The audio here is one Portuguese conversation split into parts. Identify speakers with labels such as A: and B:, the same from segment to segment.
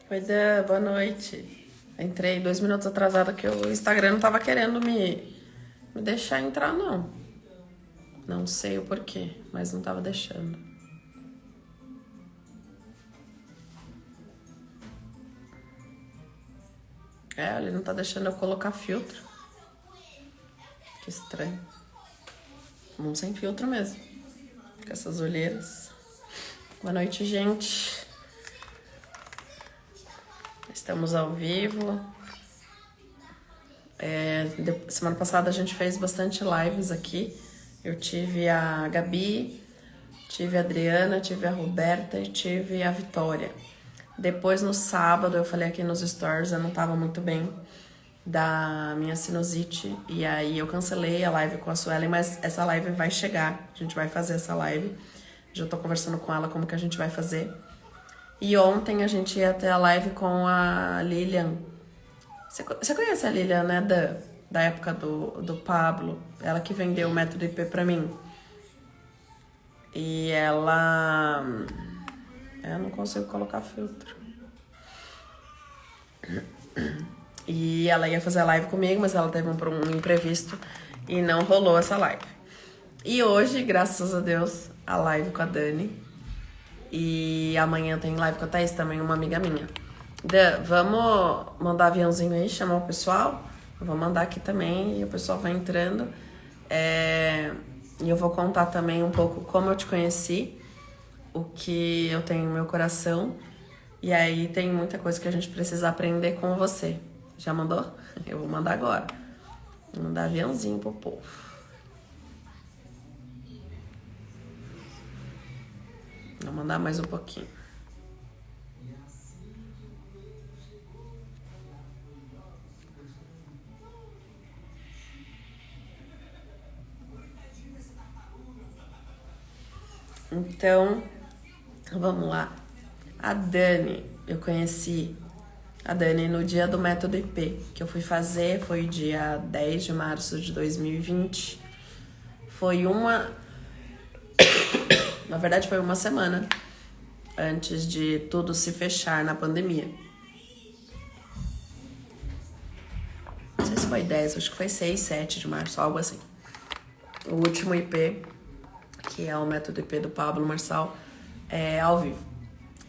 A: Oi, Dan, boa noite. Entrei 2 minutos atrasada que o Instagram não tava querendo me deixar entrar, não. Não sei o porquê, mas não tava deixando. Ele não tá deixando eu colocar filtro. Que estranho. Vamos sem filtro mesmo. Com essas olheiras. Boa noite, gente. Estamos ao vivo. Semana passada a gente fez bastante lives aqui. Eu tive a Gabi, tive a Adriana, tive a Roberta e tive a Vitória. Depois, no sábado, eu falei aqui nos stories, eu não tava muito bem da minha sinusite. E aí eu cancelei a live com a Suelen, mas essa live vai chegar. A gente vai fazer essa live. Já tô conversando com ela como que a gente vai fazer. E ontem a gente ia ter a live com a Lilian. Você conhece a Lilian, né? Da época do Pablo. Ela que vendeu o método IP pra mim. E ela... Eu não consigo colocar filtro. E ela ia fazer a live comigo, mas ela teve um imprevisto e não rolou essa live. E hoje, graças a Deus, a live com a Dani. E amanhã tem live com a Thaís, também uma amiga minha. Dan, vamos mandar aviãozinho aí, chamar o pessoal? Eu vou mandar aqui também e o pessoal vai entrando. E eu vou contar também um pouco como eu te conheci, o que eu tenho no meu coração. E aí tem muita coisa que a gente precisa aprender com você. Já mandou? Eu vou mandar agora. Vou mandar aviãozinho pro povo. Vou mandar mais um pouquinho. Então, vamos lá. A Dani, eu conheci a Dani no dia do método IP, que eu fui fazer, foi dia 10 de março de 2020. Foi na verdade foi uma semana antes de tudo se fechar na pandemia. Não sei se foi 10, acho que foi 6, 7 de março, algo assim. O último IP, que é o método IP do Pablo Marçal, é ao vivo.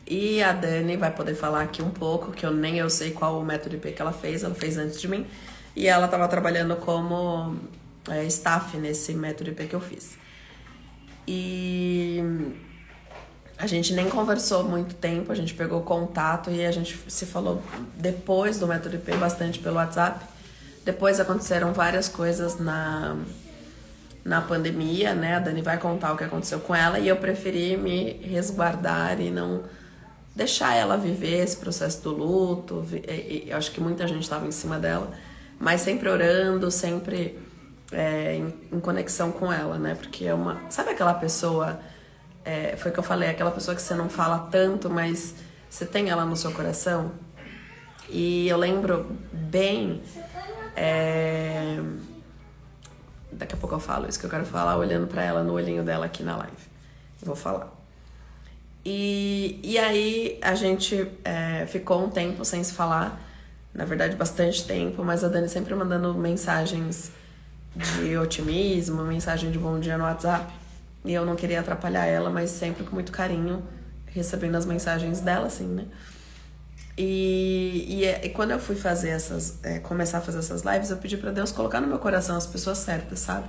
A: E a Dani vai poder falar aqui um pouco, que nem eu sei qual o método IP que ela fez antes de mim. E ela estava trabalhando como staff nesse método IP que eu fiz. E a gente nem conversou muito tempo, a gente pegou contato e a gente se falou depois do método IP bastante pelo WhatsApp. Depois aconteceram várias coisas na pandemia, né? A Dani vai contar o que aconteceu com ela e eu preferi me resguardar e não deixar ela viver esse processo do luto. Eu acho que muita gente estava em cima dela, mas sempre orando, sempre em conexão com ela, né? Porque é uma... Sabe aquela pessoa... foi o que eu falei, aquela pessoa que você não fala tanto, mas você tem ela no seu coração. E eu lembro bem... Daqui a pouco eu falo isso que eu quero falar, olhando pra ela, no olhinho dela aqui na live. Eu vou falar. E aí a gente ficou um tempo sem se falar, na verdade bastante tempo, mas a Dani sempre mandando mensagens de otimismo, mensagem de bom dia no WhatsApp. E eu não queria atrapalhar ela, mas sempre com muito carinho, recebendo as mensagens dela, assim, né? E quando eu fui fazer começar a fazer essas lives, eu pedi pra Deus colocar no meu coração as pessoas certas, sabe?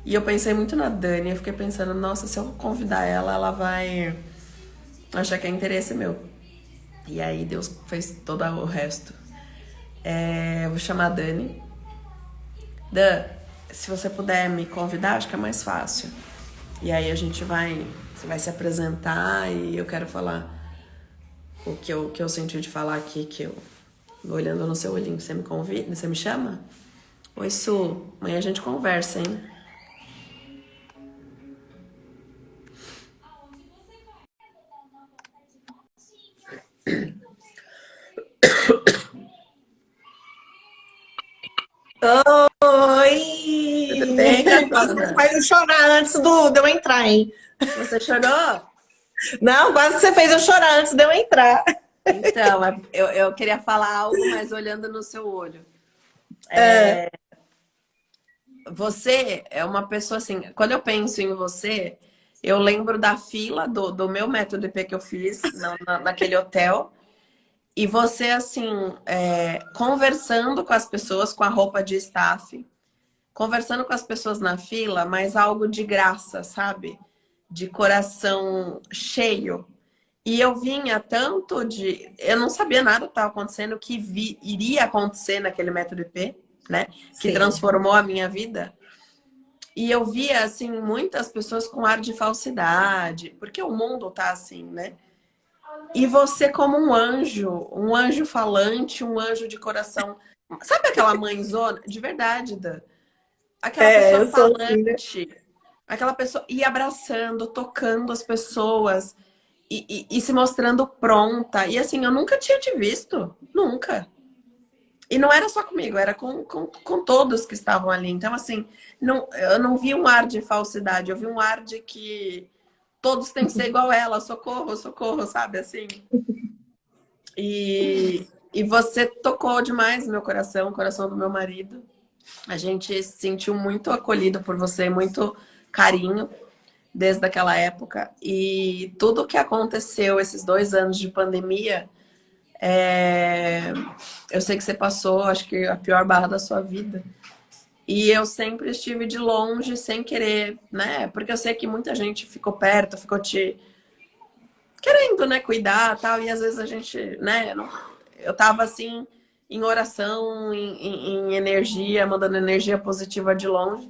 A: E eu pensei muito na Dani, eu fiquei pensando, nossa, se eu convidar ela, ela vai achar que é interesse meu. E aí Deus fez todo o resto. Eu vou chamar a Dani. Dan, se você puder me convidar, acho que é mais fácil. E aí você vai se apresentar e eu quero falar o que eu senti de falar aqui, que eu olhando no seu olhinho, você me convida, você me chama? Oi, Su, amanhã a gente conversa, hein? Tudo
B: Oi!
A: bem,
B: Quase você
A: gatona?
B: faz eu chorar antes de eu entrar, hein?
A: Você chorou?
B: Não, quase que você fez eu chorar antes de eu entrar.
A: Então, eu queria falar algo, mas olhando no seu olho.
B: É,
A: Você é uma pessoa assim, quando eu penso em você, eu lembro da fila do meu método IP que eu fiz naquele hotel. E você, assim, conversando com as pessoas com a roupa de staff, conversando com as pessoas na fila, mas algo de graça, sabe? De coração cheio. E eu vinha tanto de. Eu não sabia nada que estava acontecendo, que iria acontecer naquele método IP, né? Que
B: sim.
A: transformou a minha vida. E eu via, assim, muitas pessoas com ar de falsidade, porque o mundo tá assim, né? E você como um anjo falante, um anjo de coração. Sabe aquela mãezona? De verdade, Dan. Aquela
B: É,
A: pessoa
B: eu sou assim, né?
A: falante, aquela pessoa e abraçando, tocando as pessoas e se mostrando pronta. E assim, eu nunca tinha te visto, nunca. E não era só comigo, era com todos que estavam ali. Então, assim, não, eu não vi um ar de falsidade, eu vi um ar de que todos têm que ser igual ela, socorro, socorro, sabe? Assim. E você tocou demais no meu coração, o coração do meu marido. A gente se sentiu muito acolhido por você, muito carinho desde aquela época. E tudo que aconteceu esses 2 anos de pandemia, eu sei que você passou, acho que a pior barra da sua vida. E eu sempre estive de longe, sem querer, né? Porque eu sei que muita gente ficou perto, ficou te querendo, né, cuidar, tal, e às vezes a gente, né, eu tava assim em oração, em energia, mandando energia positiva de longe.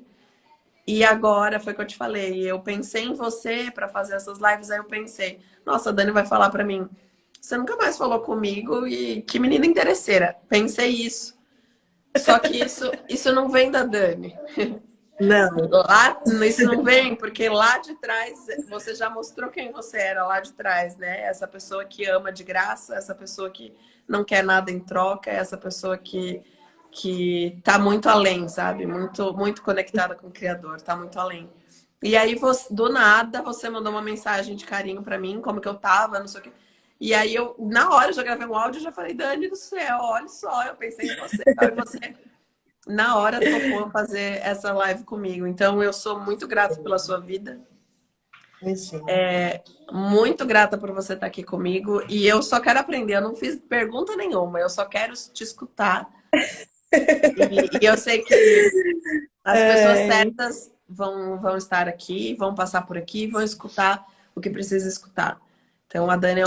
A: E agora foi o que eu te falei, eu pensei em você para fazer essas lives, aí eu pensei, nossa, a Dani vai falar para mim, você nunca mais falou comigo e que menina interesseira. Pensei isso. Só que isso não vem da Dani.
B: Não.
A: Lá, isso não vem, porque lá de trás você já mostrou quem você era lá de trás, né? Essa pessoa que ama de graça, essa pessoa que não quer nada em troca, essa pessoa que tá muito além, sabe? Muito, muito conectada com o Criador, tá muito além. E aí, você, do nada, você mandou uma mensagem de carinho pra mim, como que eu tava, não sei o quê. E aí, na hora, eu já gravei um áudio e já falei, Dani do céu, olha só, eu pensei em você. E você na hora topou fazer essa live comigo. Então eu sou muito grata pela sua vida,
B: Imagina.
A: muito grata por você estar aqui comigo e eu só quero aprender. Eu não fiz pergunta nenhuma, eu só quero te escutar. E eu sei que as pessoas
B: É,
A: certas vão estar aqui, vão passar por aqui, vão escutar o que precisa escutar. Então a Dani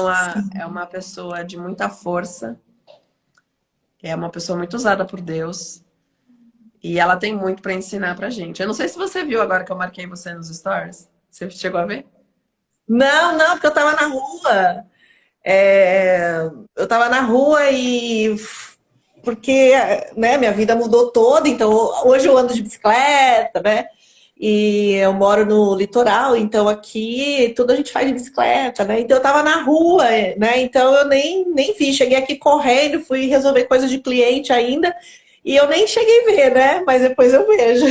A: é uma pessoa de muita força, é uma pessoa muito usada por Deus. E ela tem muito para ensinar pra gente. Eu não sei se você viu agora que eu marquei você nos stories. Você chegou a ver?
B: não, não, porque eu tava na rua. Eu tava na rua e porque, né, minha vida mudou toda, então hoje eu ando de bicicleta, né? E eu moro no litoral, então aqui tudo a gente faz de bicicleta, né? Então eu tava na rua, né? Então eu nem vi, cheguei aqui correndo, fui resolver coisas de cliente ainda, e eu nem cheguei a ver, né? Mas depois eu vejo.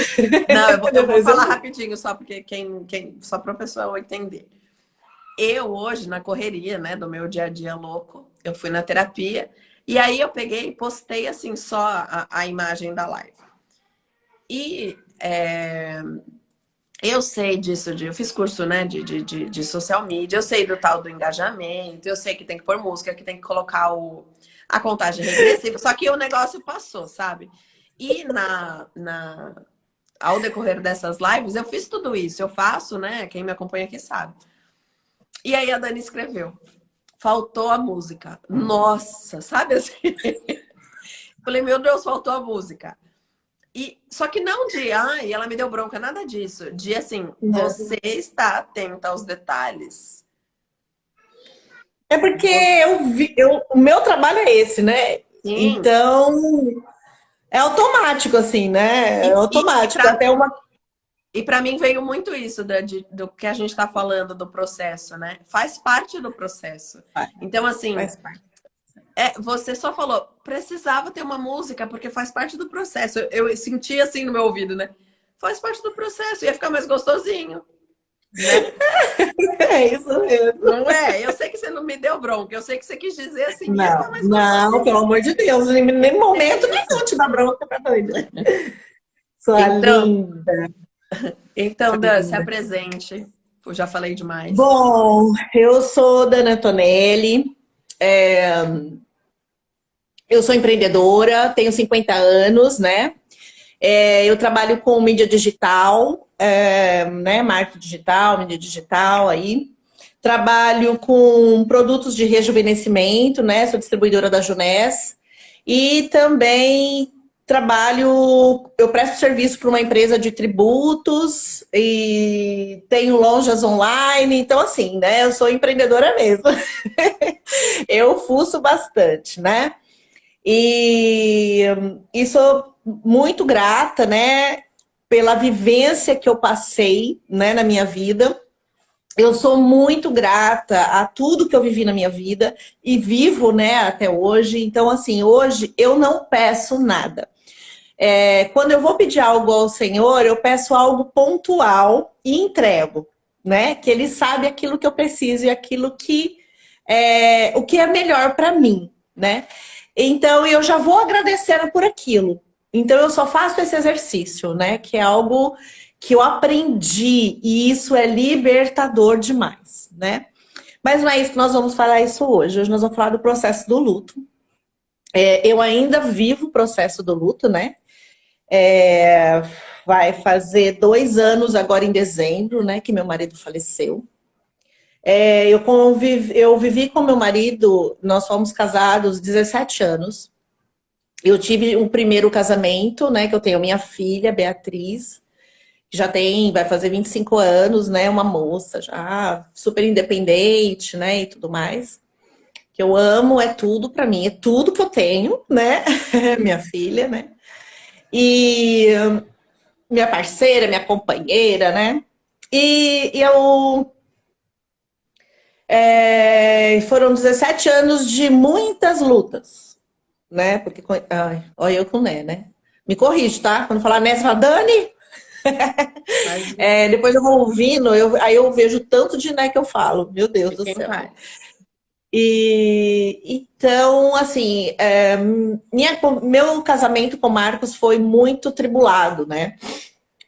A: Não, eu vou
B: Depois eu
A: falar
B: vejo.
A: rapidinho, só porque só para o pessoal entender. Eu hoje, na correria, né, do meu dia a dia louco, eu fui na terapia, e aí eu peguei e postei assim só a imagem da live. E eu sei disso, eu fiz curso, né, de social media, eu sei do tal do engajamento, eu sei que tem que pôr música, que tem que colocar a contagem regressiva, só que o negócio passou, sabe? E ao decorrer dessas lives, eu fiz tudo isso, eu faço, né? Quem me acompanha aqui sabe. E aí a Dani escreveu, faltou a música. Nossa, sabe assim? Falei, meu Deus, faltou a música. E só que não de, ai, ela me deu bronca, nada disso. De assim,
B: Não.
A: você está atenta aos detalhes.
B: É porque o meu trabalho é esse, né?
A: Sim.
B: Então, é automático, assim, né? É
A: E, e, e
B: automático.
A: para
B: Até uma.
A: e para mim veio muito isso do que a gente está falando do processo, né? Faz parte do processo. Então, assim,
B: Faz parte.
A: você só falou, precisava ter uma música, porque faz parte do processo. Eu senti assim no meu ouvido, né? Faz parte do processo, ia ficar mais gostosinho. né?
B: É isso mesmo.
A: Não é? Eu sei que você não me deu bronca, eu sei que você quis dizer assim,
B: Não,
A: mas não fosse
B: não, pelo amor de Deus, em nem momento
A: isso.
B: nenhum te dá bronca pra doida. Sua
A: Então,
B: linda,
A: então,
B: sua
A: Dan, se
B: linda.
A: apresente. Eu já falei demais.
B: Bom, eu sou Dana Antonelli, é, eu sou empreendedora, tenho 50 anos, né? Eu trabalho com mídia digital, né? Marketing digital, mídia digital aí. Trabalho com produtos de rejuvenescimento, né? Sou distribuidora da Junés. E também eu presto serviço para uma empresa de tributos e tenho lojas online. Então, assim, né? Eu sou empreendedora mesmo. Eu fuço bastante, né? E sou muito grata, né, pela vivência que eu passei, né, na minha vida. Eu sou muito grata a tudo que eu vivi na minha vida e vivo, né, até hoje. Então, assim, hoje eu não peço nada. Quando eu vou pedir algo ao Senhor, eu peço algo pontual e entrego, né? Que Ele sabe aquilo que eu preciso e aquilo que o que é melhor para mim, né? Então eu já vou agradecendo por aquilo. Então eu só faço esse exercício, né? Que é algo que eu aprendi e isso é libertador demais, né? Mas não é isso que nós vamos falar isso hoje. Hoje nós vamos falar do processo do luto. Eu ainda vivo o processo do luto, né? É, vai fazer 2 anos agora em dezembro, né? Que meu marido faleceu. Eu vivi com meu marido, nós fomos casados 17 anos. Eu tive um primeiro casamento, né? Que eu tenho minha filha, Beatriz, que vai fazer 25 anos, né? Uma moça já super independente, né? E tudo mais. Que eu amo, é tudo pra mim, é tudo que eu tenho, né? Minha filha, né? E minha parceira, minha companheira, né? E eu foram 17 anos de muitas lutas, né? Porque, ai, olha eu com né? Me corrige, tá? Quando falar né, você fala, Dani!
A: Mas
B: Depois eu vou ouvindo, aí eu vejo tanto de né que eu falo, meu Deus do
A: fique em
B: céu.
A: paz.
B: E então, assim, meu casamento com o Marcos foi muito tribulado, né?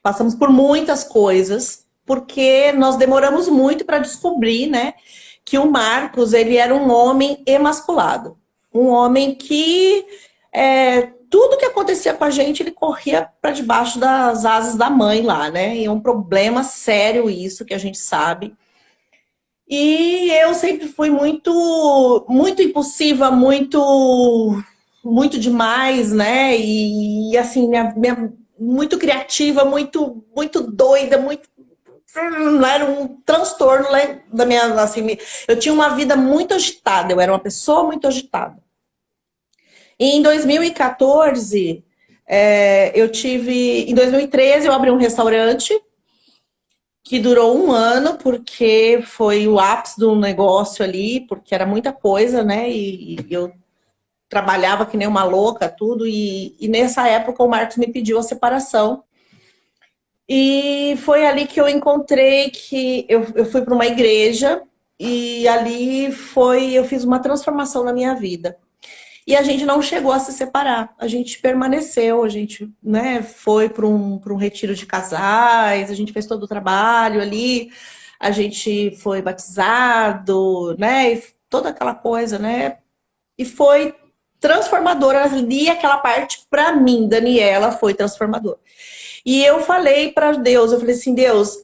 B: Passamos por muitas coisas, porque nós demoramos muito para descobrir, né, que o Marcos ele era um homem emasculado, um homem que tudo que acontecia com a gente ele corria para debaixo das asas da mãe lá, né? E é um problema sério isso que a gente sabe. E eu sempre fui muito, muito impulsiva, muito demais, né? E assim, muito criativa, muito doida, muito. Era um transtorno né, da minha. Assim, eu tinha uma vida muito agitada, eu era uma pessoa muito agitada. E em 2014, Em 2013, eu abri um restaurante que durou 1 ano, porque foi o ápice do negócio ali, porque era muita coisa, né? E eu trabalhava que nem uma louca, tudo. E nessa época o Marcos me pediu a separação. E foi ali que eu encontrei que eu fui para uma igreja e ali eu fiz uma transformação na minha vida. E a gente não chegou a se separar, a gente permaneceu, a gente né, foi para um retiro de casais, a gente fez todo o trabalho ali, a gente foi batizado, né, e toda aquela coisa, né, e foi transformadora ali, aquela parte para mim, Daniela, foi transformadora. E eu falei para Deus, eu falei assim, Deus,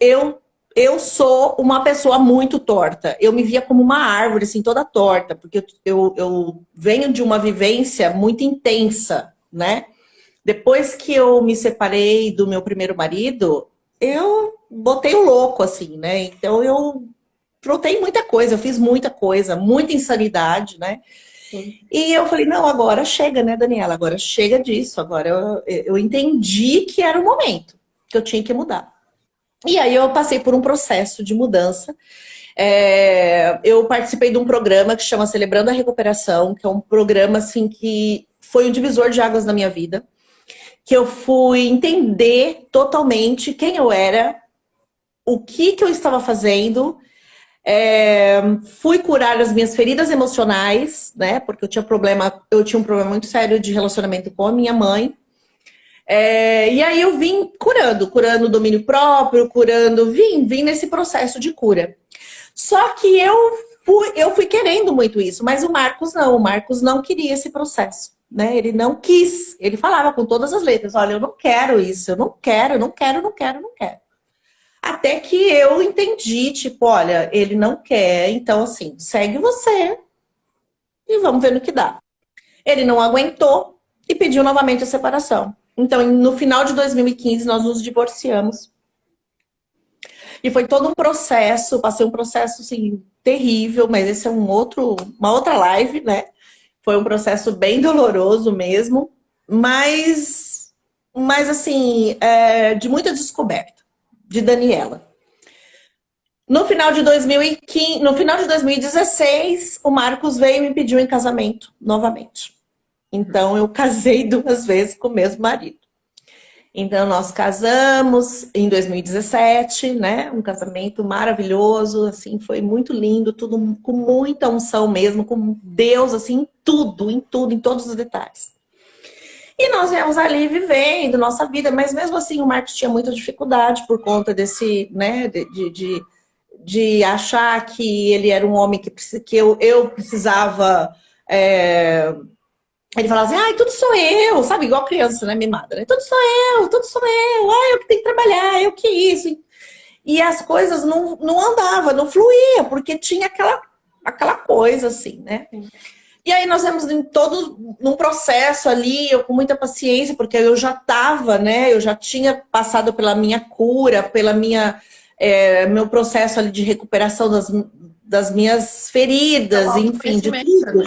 B: eu sou uma pessoa muito torta. Eu me via como uma árvore, assim, toda torta, porque eu venho de uma vivência muito intensa, né? Depois que eu me separei do meu primeiro marido, eu botei o louco, assim, né? Então eu aprontei muita coisa, eu fiz muita coisa, muita insanidade, né?
A: Sim.
B: E eu falei, não, agora chega, né, Daniela? Agora chega disso. Agora eu entendi que era o momento, que eu tinha que mudar. E aí eu passei por um processo de mudança. Eu participei de um programa que chama Celebrando a Recuperação, que é um programa assim que foi um divisor de águas na minha vida, que eu fui entender totalmente quem eu era, o que eu estava fazendo. Fui curar as minhas feridas emocionais, né? Porque eu tinha um problema muito sério de relacionamento com a minha mãe. E aí eu vim curando o domínio próprio, vim nesse processo de cura. Só que eu fui querendo muito isso, mas o Marcos não queria esse processo, né? Ele não quis, ele falava com todas as letras, olha, eu não quero isso, eu não quero, não quero, não quero, não quero. Até que eu entendi, tipo, olha, ele não quer, então assim, segue você e vamos ver no que dá. Ele não aguentou e pediu novamente a separação. Então, no final de 2015, nós nos divorciamos. E foi todo um processo, passei um processo, assim, terrível, mas esse é uma outra live, né? Foi um processo bem doloroso mesmo, mas assim, de muita descoberta, de Daniela. No final de 2016, o Marcos veio e me pediu em casamento novamente. Então, eu casei 2 vezes com o mesmo marido. Então, nós casamos em 2017, né? Um casamento maravilhoso, assim, foi muito lindo, tudo com muita unção mesmo, com Deus, assim, em tudo, em todos os detalhes. E nós viemos ali vivendo nossa vida, mas mesmo assim o Marcos tinha muita dificuldade por conta desse, né, de achar que ele era um homem que eu precisava... Ele falava assim, ai, tudo sou eu, sabe? Igual criança, né, mimada, né? Tudo sou eu, ai, eu que tenho que trabalhar, eu que isso. E as coisas não andavam, não fluía, porque tinha aquela coisa assim, né? E aí nós vemos num processo ali, eu com muita paciência, porque eu já estava, né? Eu já tinha passado pela minha cura, pela meu processo ali de recuperação das minhas feridas, enfim, de tudo.
A: Né?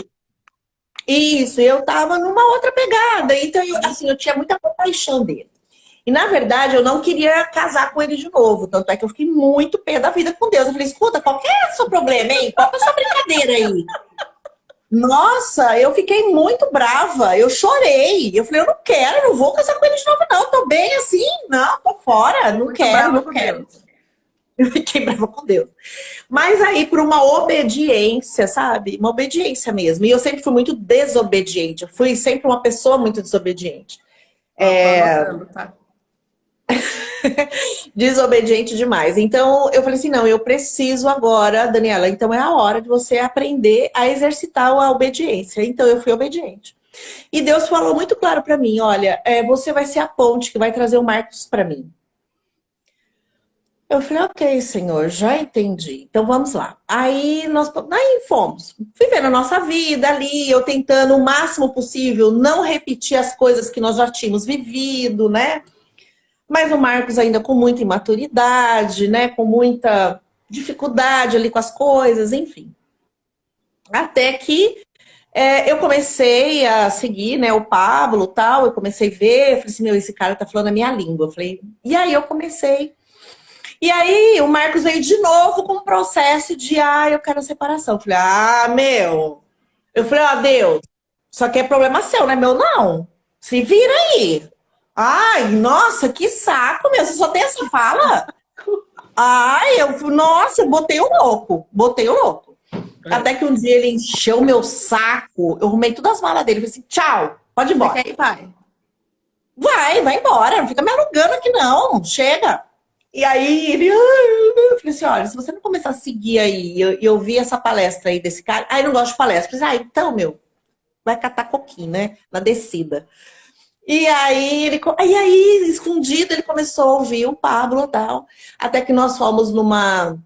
B: Isso, eu tava numa outra pegada. Então, eu tinha muita paixão dele. E, na verdade, eu não queria casar com ele de novo. Tanto é que eu fiquei muito pé da vida com Deus. Eu falei, escuta, qual que é o seu problema, hein? Qual que é a sua brincadeira aí? Nossa, eu fiquei muito brava. Eu chorei. Eu falei, eu não vou casar com ele de novo, não. Tô bem assim. Não, tô fora. Não quero. Eu fiquei brava com Deus. Mas aí, por uma obediência, sabe? Uma obediência mesmo. E eu sempre fui muito desobediente. Eu fui sempre uma pessoa muito desobediente.
A: Tá?
B: Desobediente demais. Então, eu falei assim, não, eu preciso agora, Daniela, então é a hora de você aprender a exercitar a obediência. Então, eu fui obediente. E Deus falou muito claro para mim, olha, você vai ser a ponte que vai trazer o Marcos para mim. Eu falei, ok, Senhor, já entendi. Então vamos lá. Aí fomos vivendo a nossa vida ali, eu tentando o máximo possível não repetir as coisas que nós já tínhamos vivido, né? Mas o Marcos ainda com muita imaturidade, né? Com muita dificuldade ali com as coisas, enfim. Até que eu comecei a seguir, né, o Pablo e tal, eu comecei a ver, eu falei assim, esse cara tá falando a minha língua. Eu falei, e aí eu comecei. E aí o Marcos veio de novo com um processo de, eu quero a separação. Eu falei, Eu falei, Deus, isso aqui é problema seu, não é meu não. Se vira aí. Ai, nossa, que saco, meu. Você só tem essa fala? Nossa, eu botei o louco. Até que um dia ele encheu o meu saco. Eu arrumei todas as malas dele. Eu falei assim, tchau, pode ir embora.
A: Você quer ir, pai?
B: Vai embora. Não fica me alugando aqui não. Chega. E aí ele, eu falei assim, olha, se você não começar a seguir aí, eu vi essa palestra aí desse cara, eu não gosto de palestra. Eu falei, então, vai catar coquinho, né? Na descida. E aí, escondido, ele começou a ouvir o Pablo e tal. Até que nós fomos numa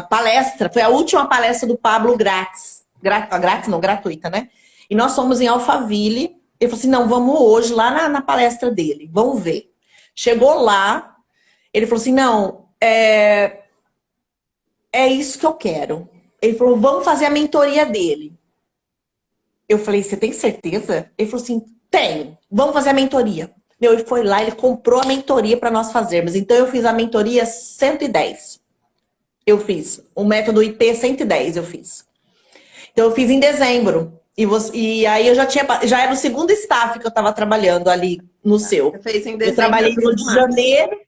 B: palestra, foi a última palestra do Pablo grátis. Grátis não, gratuita, né? E nós fomos em Alphaville. Ele falou assim, não, vamos hoje lá na palestra dele, vamos ver. Chegou lá, ele falou assim, não, é isso que eu quero. Ele falou, vamos fazer a mentoria dele. Eu falei, você tem certeza? Ele falou assim, tenho, vamos fazer a mentoria. Ele foi lá, ele comprou a mentoria para nós fazermos. Então, eu fiz a mentoria 110. Eu fiz. O método IP 110 eu fiz. Então, eu fiz em dezembro. E aí, já era o segundo staff que eu estava trabalhando ali no seu.
A: Você fez em dezembro.
B: Eu trabalhei no Rio de Janeiro.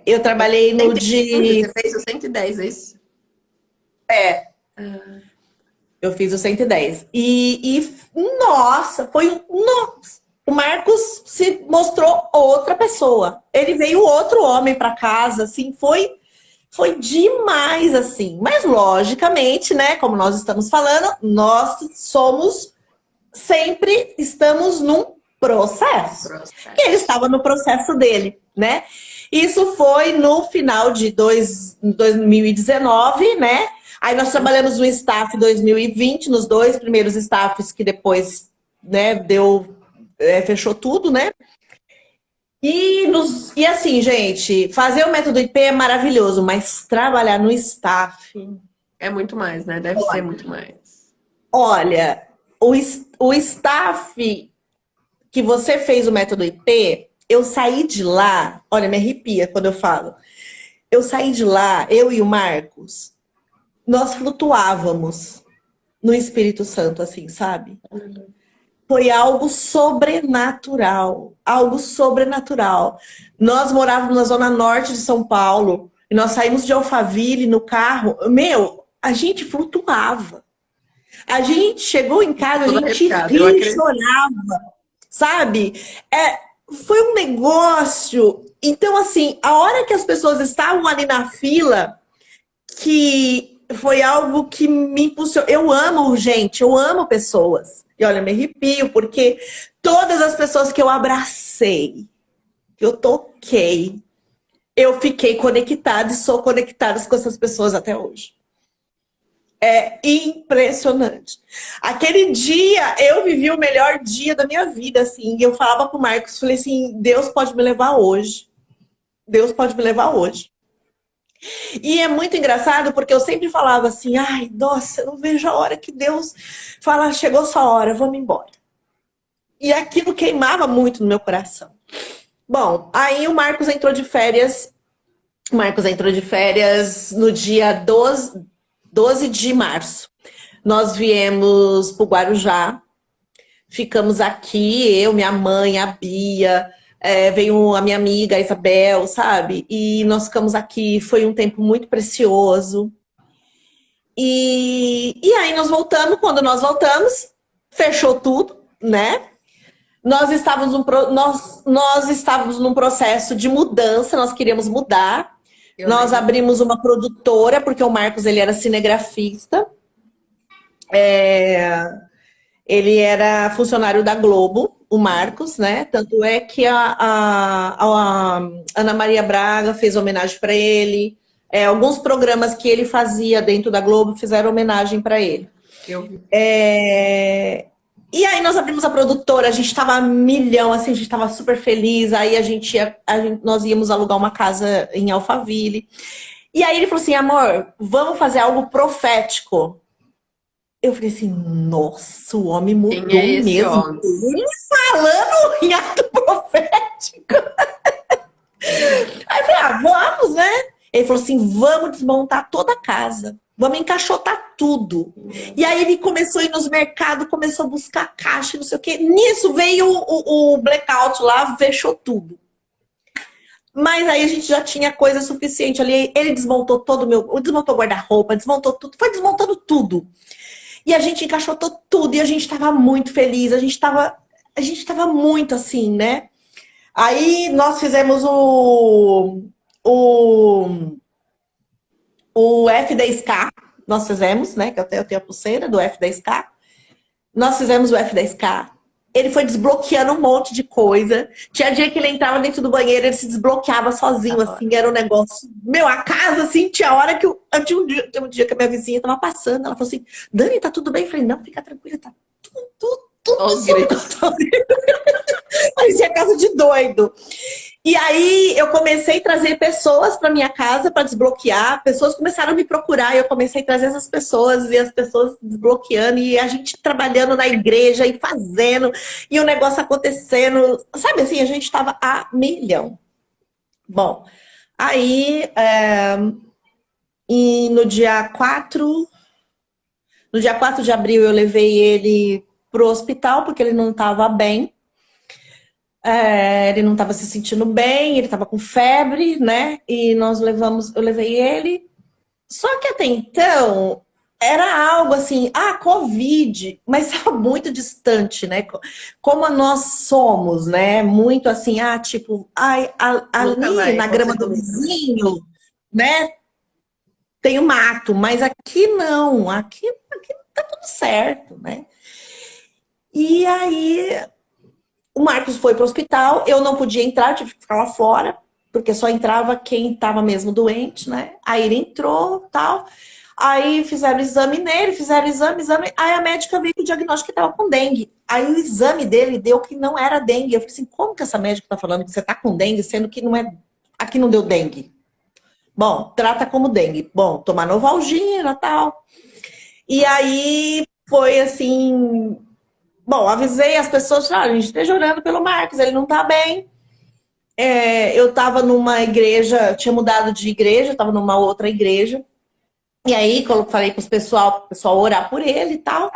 B: Eu trabalhei no
A: 111,
B: de...
A: você fez o 110, é isso?
B: É,
A: Ah,
B: eu fiz o 110. Nossa, foi um... Nossa, o Marcos se mostrou outra pessoa. Ele veio outro homem para casa, assim, foi demais, assim. Mas, logicamente, né, como nós estamos falando, nós somos, sempre estamos num processo. E ele
A: processo.
B: estava no processo dele, né? Isso foi no final de 2019, né? Aí nós trabalhamos no staff 2020, nos dois primeiros staffs que depois, né, fechou tudo, né? E assim, gente, fazer o método IP é maravilhoso, mas trabalhar no staff,
A: É muito mais, né? Deve ser muito mais.
B: olha, o staff que você fez o método IP, eu saí de lá, olha, me arrepia quando eu falo. Eu saí de lá, eu e o Marcos, nós flutuávamos no Espírito Santo, assim, sabe? Foi algo sobrenatural, algo sobrenatural. Nós morávamos na zona norte de São Paulo e nós saímos de Alphaville no carro. Meu, a gente flutuava. A gente chegou em casa, a
A: Toda
B: gente
A: arrepiada, eu
B: ria e
A: acredito.
B: chorava, sabe? Foi um negócio. Então, assim, a hora que as pessoas estavam ali na fila, que foi algo que me impulsionou. Eu amo gente, eu amo pessoas. E olha, me arrepio, porque todas as pessoas que eu abracei, que eu toquei, eu fiquei conectada e sou conectada com essas pessoas até hoje. É impressionante. Aquele dia, eu vivi o melhor dia da minha vida, assim. E eu falava pro Marcos, falei assim, Deus pode me levar hoje. Deus pode me levar hoje. E é muito engraçado porque eu sempre falava assim, ai, nossa, eu não vejo a hora que Deus fala, chegou sua hora, vamos embora. E aquilo queimava muito no meu coração. Bom, aí o Marcos entrou de férias no dia 12 de março. Nós viemos para o Guarujá, ficamos aqui, eu, minha mãe, a Bia, veio a minha amiga, a Isabel, sabe? E nós ficamos aqui, foi um tempo muito precioso. E aí nós voltamos, quando nós voltamos, fechou tudo, né? Nós estávamos num processo de mudança, nós queríamos mudar.
A: Eu
B: Nós
A: lembro.
B: abrimos uma produtora, porque o Marcos ele era cinegrafista. Ele era funcionário da Globo, o Marcos, né? Tanto é que a Ana Maria Braga fez homenagem para ele. Alguns programas que ele fazia dentro da Globo fizeram homenagem para ele.
A: Eu vi.
B: E aí nós abrimos a produtora, a gente estava milhão, assim, a gente estava super feliz. Aí nós íamos alugar uma casa em Alphaville. E aí ele falou assim, amor, vamos fazer algo profético. Eu falei assim, nossa, o homem
A: Quem é
B: mudou
A: esse
B: mesmo.
A: homem?
B: Ele falando em ato profético. Aí eu falei, vamos, né? Ele falou assim, vamos desmontar toda a casa. Vamos encaixotar tudo. E aí ele começou a ir nos mercados, começou a buscar caixa, não sei o quê. Nisso veio o blackout lá, fechou tudo. Mas aí a gente já tinha coisa suficiente ali. Ele desmontou desmontou guarda-roupa, desmontou tudo, foi desmontando tudo. E a gente encaixotou tudo e a gente estava muito feliz, a gente tava muito assim, né? Aí nós fizemos o, o F10K, nós fizemos, né? Que até eu tenho a pulseira do F10K. Nós fizemos o F10K. Ele foi desbloqueando um monte de coisa. Tinha dia que ele entrava dentro do banheiro, ele se desbloqueava sozinho,
A: Agora.
B: assim, era um negócio. Meu, a casa, assim, tinha hora que tinha um dia que a minha vizinha tava passando, ela falou assim: Dani, tá tudo bem? Eu falei: não, fica tranquila, tá tudo
A: Os
B: sob
A: gritos.
B: controle. Parecia casa de doido. E aí eu comecei a trazer pessoas para minha casa para desbloquear. Pessoas começaram a me procurar e eu comecei a trazer essas pessoas e as pessoas desbloqueando e a gente trabalhando na igreja e fazendo e o negócio acontecendo. Sabe assim, a gente estava a milhão. Bom, aí e no dia 4 de abril eu levei ele pro hospital porque ele não estava bem. Ele não estava se sentindo bem, ele estava com febre, né? E eu levei ele. Só que até então era algo assim, Covid, mas estava muito distante, né? Como nós somos, né? Muito assim, tipo,
A: Nunca
B: ali
A: vai
B: na grama
A: acontecer
B: do
A: comigo também.
B: vizinho, né? Tem o mato, mas aqui não, aqui tá tudo certo, né? E aí o Marcos foi para o hospital, eu não podia entrar, eu tive que ficar lá fora, porque só entrava quem estava mesmo doente, né? Aí ele entrou, tal. Aí fizeram exame nele, fizeram exame. Aí a médica veio com o diagnóstico que estava com dengue. Aí o exame dele deu que não era dengue. Eu falei assim, como que essa médica está falando que você está com dengue, sendo que não é... Aqui não deu dengue. Bom, trata como dengue. Bom, tomar Novalgina, tal. E aí foi assim... Bom, avisei as pessoas, a gente esteja orando pelo Marcos, ele não tá bem. Eu estava numa igreja, tinha mudado de igreja, estava numa outra igreja. E aí, quando eu falei para o pessoal orar por ele e tal.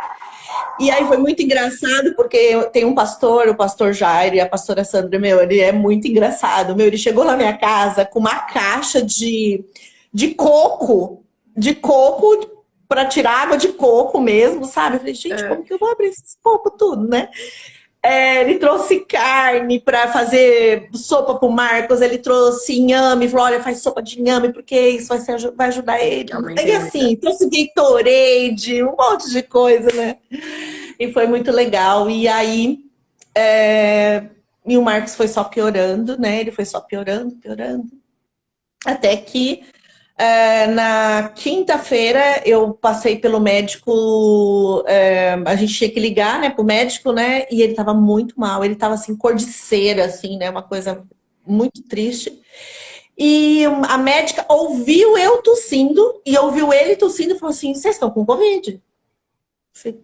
B: E aí foi muito engraçado, porque tem um pastor, o pastor Jairo e a pastora Sandra, ele é muito engraçado. Ele chegou na minha casa com uma caixa de coco, de coco para tirar água de coco mesmo, sabe? Eu falei, gente, como
A: É,
B: que eu vou abrir esse coco tudo, né? Ele trouxe carne para fazer sopa pro Marcos, ele trouxe inhame, falou, olha, faz sopa de inhame, porque isso vai ajudar ele.
A: que aumenta a
B: E assim,
A: imunidade.
B: trouxe Gatorade, um monte de coisa, né? E foi muito legal. E aí, e o Marcos foi só piorando, né? Ele foi só piorando, piorando. Até que na quinta-feira eu passei pelo médico, a gente tinha que ligar, né, pro médico, né, e ele tava muito mal, ele tava assim, cor de cera, assim, né, uma coisa muito triste. E a médica ouviu eu tossindo, e ouviu ele tossindo e falou assim, vocês estão com Covid? Eu falei,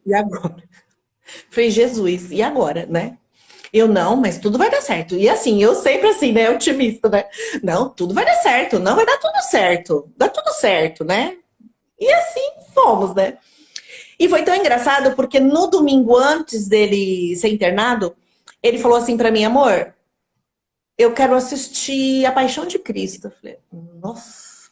B: e agora? Falei, Jesus, e agora, né? Eu não, mas tudo vai dar certo. E assim, eu sempre assim, né? Otimista, né? Não, tudo vai dar certo. Não vai dar tudo certo. Dá tudo certo, né? E assim fomos, né? E foi tão engraçado porque no domingo antes dele ser internado, ele falou assim pra mim, amor, eu quero assistir A Paixão de Cristo. Eu falei, nossa.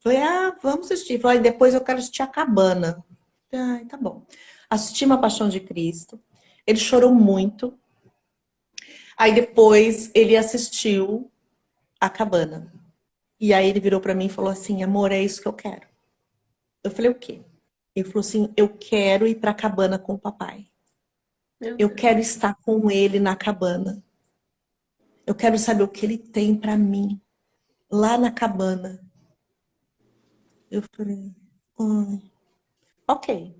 B: Falei, vamos assistir. Falei, depois eu quero assistir A Cabana. Ai, tá bom. Assistimos A Paixão de Cristo. Ele chorou muito. Aí depois ele assistiu A Cabana. E aí ele virou pra mim e falou assim, amor, é isso que eu quero. Eu falei, o quê? Ele falou assim, eu quero ir pra cabana com o papai.
A: Meu
B: Eu quero
A: Deus.
B: estar com ele na cabana. Eu quero saber o que ele tem pra mim lá na cabana. Eu falei, ok.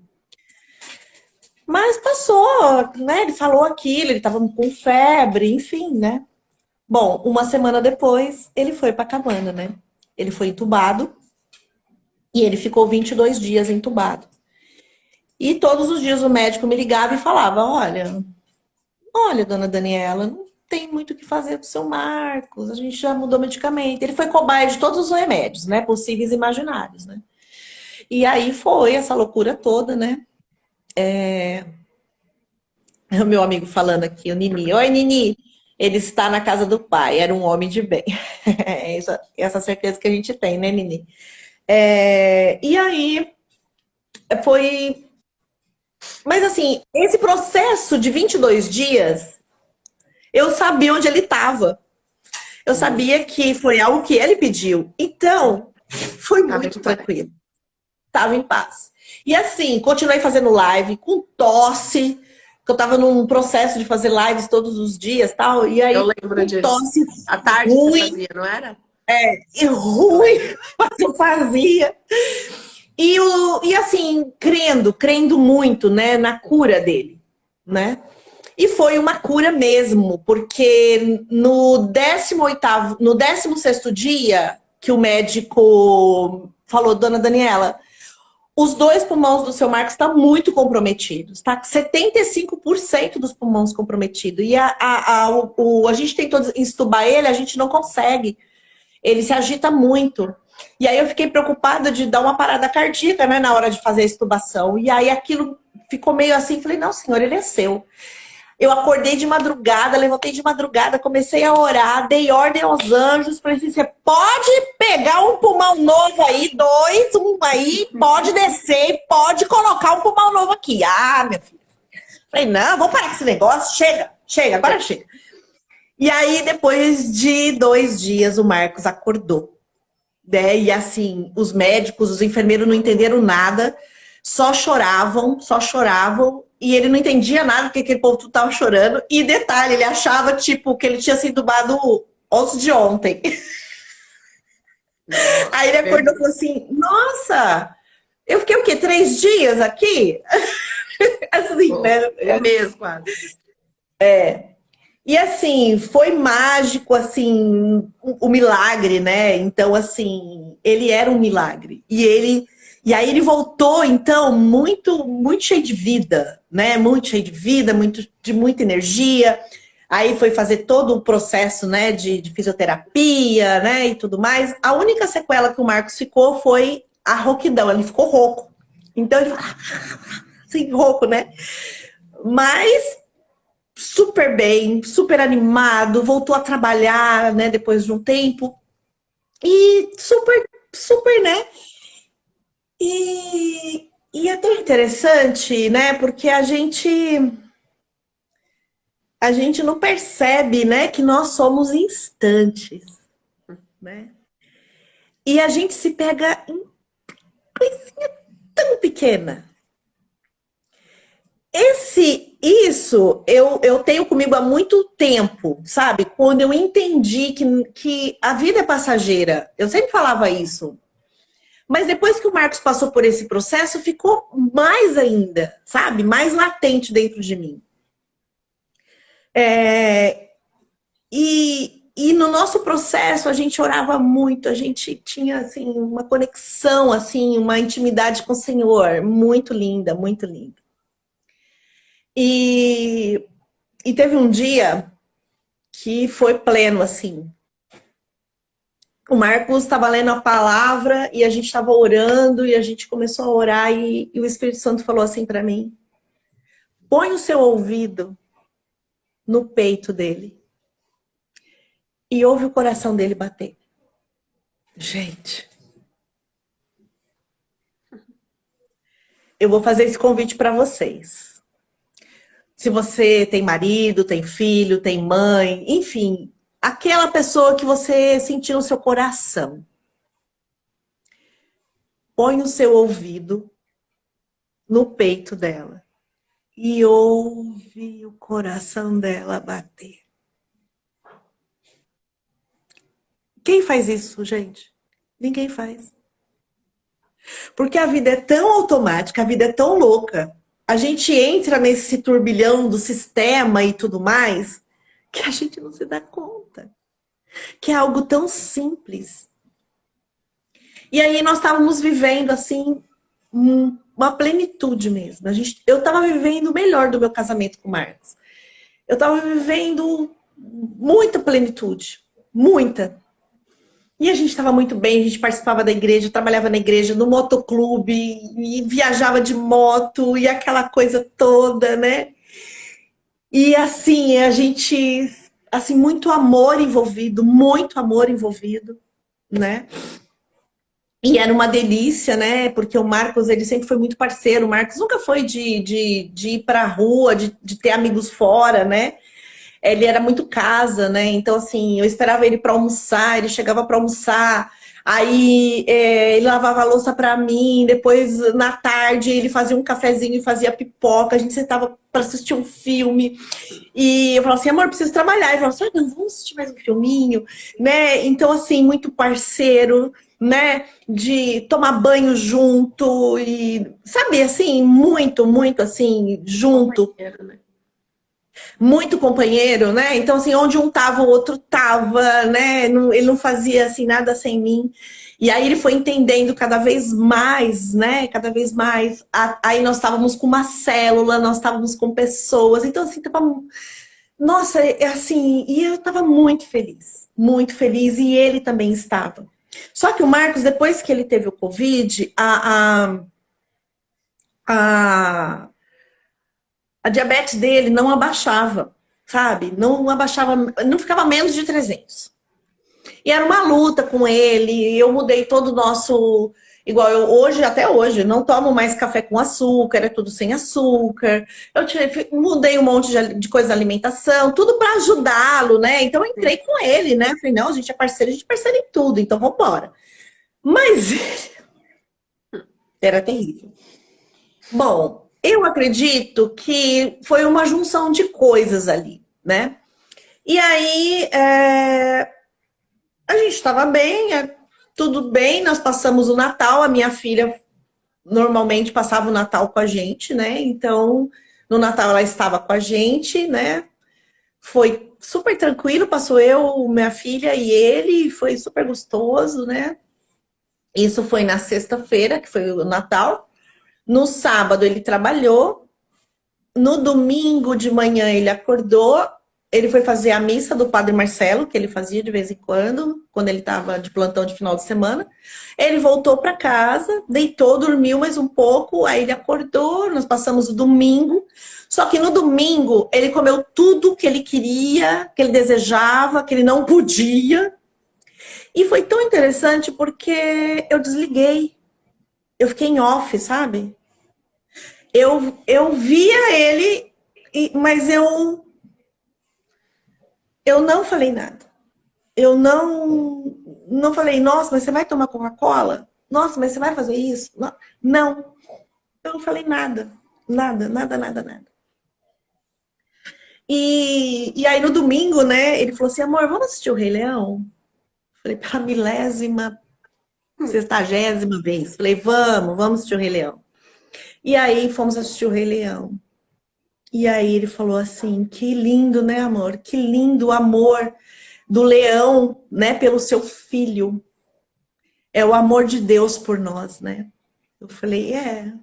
B: Mas passou, né? Ele falou aquilo, ele tava com febre, enfim, né? Bom, uma semana depois, ele foi pra cabana, né? Ele foi entubado e ele ficou 22 dias entubado. E todos os dias o médico me ligava e falava: olha, dona Daniela, não tem muito o que fazer com o seu Marcos, a gente já mudou medicamento. Ele foi cobaia de todos os remédios, né? Possíveis e imaginários, né? E aí foi essa loucura toda, né? O meu amigo falando aqui, o Nini. Oi, Nini. Ele está na casa do pai, era um homem de bem. Essa certeza que a gente tem, né, Nini? E aí foi. Mas assim, esse processo de 22 dias, eu sabia onde ele estava. Eu
A: Uhum.
B: sabia que foi algo que ele pediu. Então, foi
A: Tava
B: muito
A: em paz.
B: tranquilo. Tava em paz. E assim, continuei fazendo live com tosse, que eu tava num processo de fazer lives todos os dias, tal, e
A: Eu
B: aí
A: lembro
B: com
A: disso.
B: tosse
A: À tarde você
B: ruim
A: fazia, não era?
B: e ruim, mas eu fazia. E assim, crendo muito, né, na cura dele, né? E foi uma cura mesmo, porque no 18º, no 16º dia que o médico falou, dona Daniela, os dois pulmões do seu Marcos estão muito comprometidos, tá? 75% dos pulmões comprometidos. E a gente tentou entubar ele, a gente não consegue. Ele se agita muito. E aí eu fiquei preocupada de dar uma parada cardíaca, né, na hora de fazer a extubação. E aí aquilo ficou meio assim, falei, não, senhor, ele é seu. Eu acordei de madrugada, levantei de madrugada, comecei a orar, dei ordem aos anjos, falei assim, você pode pegar um pulmão novo aí, dois, um aí, pode descer, pode colocar um pulmão novo aqui. Ah, minha filha. Falei, não, vou parar com esse negócio, chega, agora chega. E aí, depois de 2 dias, o Marcos acordou. Né? E assim, os médicos, os enfermeiros não entenderam nada, só choravam, e ele não entendia nada porque aquele povo tudo tava chorando. E detalhe, ele achava, tipo, que ele tinha sido entubado antes de ontem. Aí ele acordou e falou assim, nossa, eu fiquei o quê? 3 dias aqui? Assim, né?
A: Um mês quase.
B: E assim, foi mágico, assim, o milagre, né? Então, assim, ele era um milagre. E aí ele voltou, então, muito cheio de vida, né? Muito cheio de vida, de muita energia. Aí foi fazer todo o processo, né, de fisioterapia, né, e tudo mais. A única sequela que o Marcos ficou foi a rouquidão, ele ficou rouco. Então, ele assim, rouco, né? Mas super bem, super animado, voltou a trabalhar, né, depois de um tempo. E super, né? E é tão interessante, né? Porque a gente não percebe, né, que nós somos instantes, né? E a gente se pega em coisinha tão pequena. Isso eu tenho comigo há muito tempo, sabe? Quando eu entendi que a vida é passageira. Eu sempre falava isso. Mas depois que o Marcos passou por esse processo, ficou mais ainda, sabe? Mais latente dentro de mim. E no nosso processo a gente orava muito, a gente tinha assim uma conexão, assim, uma intimidade com o Senhor, muito linda, muito linda. E teve um dia que foi pleno, assim. O Marcos estava lendo a palavra e a gente estava orando e a gente começou a orar e o Espírito Santo falou assim para mim: põe o seu ouvido no peito dele e ouve o coração dele bater. Gente, eu vou fazer esse convite para vocês. Se você tem marido, tem filho, tem mãe, enfim, aquela pessoa que você sentiu no seu coração, põe o seu ouvido no peito dela e ouve o coração dela bater. Quem faz isso, gente? Ninguém faz. Porque a vida é tão automática, a vida é tão louca. A gente entra nesse turbilhão do sistema e tudo mais, que a gente não se dá conta. Que é algo tão simples. E aí nós estávamos vivendo, assim, uma plenitude mesmo. Eu estava vivendo o melhor do meu casamento com o Marcos. Eu estava vivendo muita plenitude. Muita. E a gente estava muito bem, a gente participava da igreja, trabalhava na igreja, no motoclube, e viajava de moto, e aquela coisa toda, né? E assim, a gente, assim, muito amor envolvido, né? E era uma delícia, né? Porque o Marcos, ele sempre foi muito parceiro. O Marcos nunca foi de ir pra rua, de ter amigos fora, né? Ele era muito casa, né? Então, assim, eu esperava ele para almoçar, ele chegava para almoçar, aí ele lavava a louça para mim, depois, na tarde, ele fazia um cafezinho e fazia pipoca, a gente sentava para assistir um filme, e eu falava assim, amor, preciso trabalhar. Ele falava assim, não, vamos assistir mais um filminho, né? Então, assim, muito parceiro, né? De tomar banho junto, e, sabe, assim, muito, assim, junto. Muito companheiro, né? Então, assim, onde um tava, o outro tava, né? Ele não fazia, assim, nada sem mim. E aí ele foi entendendo cada vez mais, né? Cada vez mais. Aí nós estávamos com uma célula, nós estávamos com pessoas. Então, assim, tava... Nossa, assim, e eu tava muito feliz. E ele também estava. Só que o Marcos, depois que ele teve o Covid, a a diabetes dele não abaixava, sabe? Não abaixava, não ficava menos de 300. E era uma luta com ele, eu mudei todo o nosso... Igual eu hoje, até hoje, não tomo mais café com açúcar, é tudo sem açúcar. Mudei um monte de coisa da alimentação, tudo para ajudá-lo, né? Então eu entrei com ele, né? Falei, não, a gente é parceiro em tudo, então vamos embora. Mas era terrível. Bom, eu acredito que foi uma junção de coisas ali, né? E aí, a gente estava bem, tudo bem, nós passamos o Natal, a minha filha normalmente passava o Natal com a gente, né? Então, no Natal ela estava com a gente, né? Foi super tranquilo, passou eu, minha filha e ele, foi super gostoso, né? Isso foi na sexta-feira, que foi o Natal. No sábado ele trabalhou. No domingo de manhã ele acordou. Ele foi fazer a missa do Padre Marcelo, que ele fazia de vez em quando ele estava de plantão de final de semana. Ele voltou para casa, deitou, dormiu mais um pouco, aí ele acordou, nós passamos o domingo. Só que no domingo ele comeu tudo que ele queria, que ele desejava, que ele não podia. E foi tão interessante porque eu desliguei. Eu fiquei em off, sabe? Eu via ele, mas eu não falei nada. Eu não falei, nossa, mas você vai tomar Coca-Cola? Nossa, mas você vai fazer isso? Não. Eu não falei nada. Nada, nada, nada, nada. E aí no domingo, né, ele falou assim, amor, vamos assistir o Rei Leão? Falei, pela milésima, sextagésima vez. Falei, vamos assistir o Rei Leão. E aí fomos assistir o Rei Leão. E aí ele falou assim, que lindo, né, amor? Que lindo o amor do leão, né, pelo seu filho. É o amor de Deus por nós, né? Eu falei, é.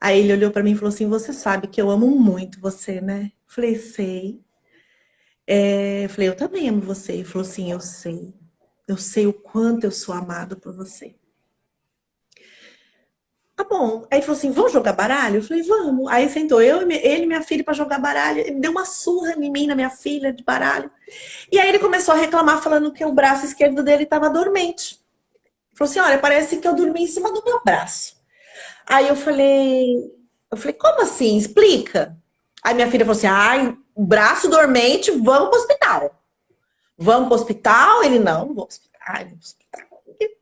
B: Aí ele olhou para mim e falou assim, você sabe que eu amo muito você, né? Eu falei, sei. Eu falei, eu também amo você. Ele falou assim, eu sei. Eu sei o quanto eu sou amado por você. Tá bom. Aí ele falou assim, vamos jogar baralho? Eu falei, vamos. Aí sentou ele e minha filha para jogar baralho. Ele deu uma surra em mim, na minha filha, de baralho. E aí ele começou a reclamar, falando que o braço esquerdo dele estava dormente. Ele falou assim, olha, parece que eu dormi em cima do meu braço. Aí eu falei, como assim? Explica. Aí minha filha falou assim, ai, braço dormente, vamos pro hospital. Vamos pro hospital? Ele, não vou pro hospital. Ai, não vou pro hospital.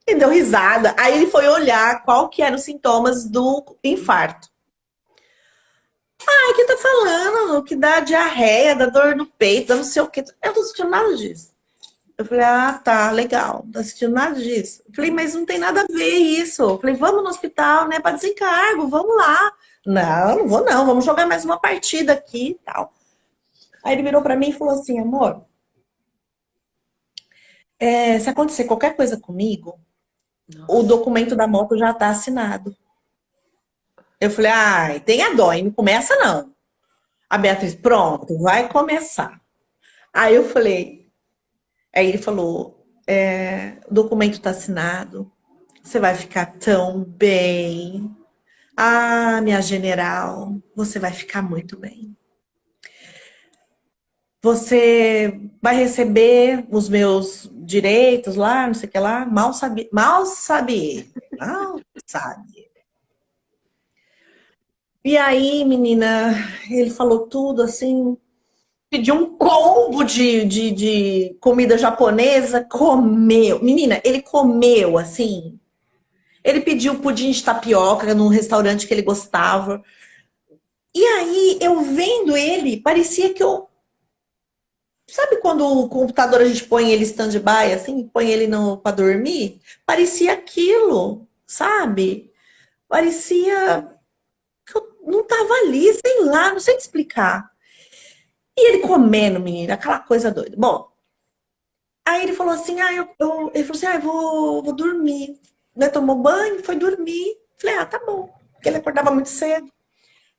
B: Ele deu risada. Aí ele foi olhar qual que eram os sintomas do infarto. Ai, que tá falando? Que dá diarreia, dá dor no peito, dá não sei o quê. Eu não tô sentindo nada disso. Eu falei, ah, tá, legal. Não tá sentindo nada disso. Eu falei, mas não tem nada a ver isso. Eu falei, vamos no hospital, né? Para desencargo, vamos lá. Não vou não. Vamos jogar mais uma partida aqui e tal. Aí ele virou pra mim e falou assim, amor, se acontecer qualquer coisa comigo, o documento da moto já tá assinado. Eu falei, ai, tenha dó, e não começa não. A Beatriz, pronto, vai começar. Aí eu falei, aí ele falou, o documento tá assinado, você vai ficar tão bem. Ah, minha general, você vai ficar muito bem. Você vai receber os meus direitos lá, não sei o que lá, mal sabe, mal sabe, mal sabe. E aí, menina, ele falou tudo assim, pediu um combo de comida japonesa, comeu. Menina, ele comeu assim. Ele pediu pudim de tapioca num restaurante que ele gostava. E aí, eu vendo ele, parecia que eu. Sabe quando o computador a gente põe ele stand-by, assim, põe ele para dormir? Parecia aquilo, sabe? Parecia que eu não tava ali, sei lá, não sei te explicar. E ele comendo, menina, aquela coisa doida. Bom, aí ele falou assim, ele falou assim, eu vou dormir. Né, tomou banho, foi dormir. Falei, tá bom. Porque ele acordava muito cedo.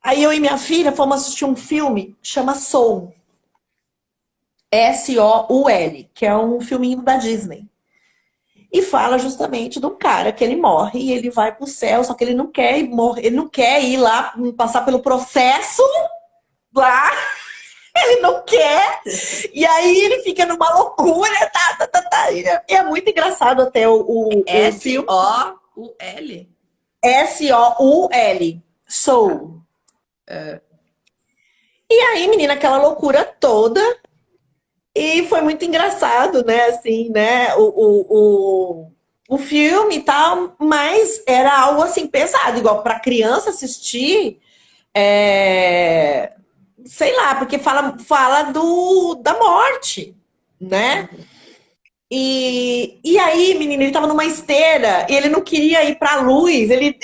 B: Aí eu e minha filha fomos assistir um filme que chama Soul. S-O-U-L, que é um filminho da Disney. E fala justamente de um cara que ele morre e ele vai pro céu, só que ele não quer morrer, ele não quer ir lá passar pelo processo lá, ele não quer, e aí ele fica numa loucura, tá. E é muito engraçado até o filme.
A: Soul.
B: Soul, Soul. E aí, menina, aquela loucura toda, e foi muito engraçado, né, assim, né, o filme e tal, mas era algo assim pesado, igual para criança assistir, é, sei lá, porque fala da morte, né? E aí, menino, ele tava numa esteira e ele não queria ir pra luz, ele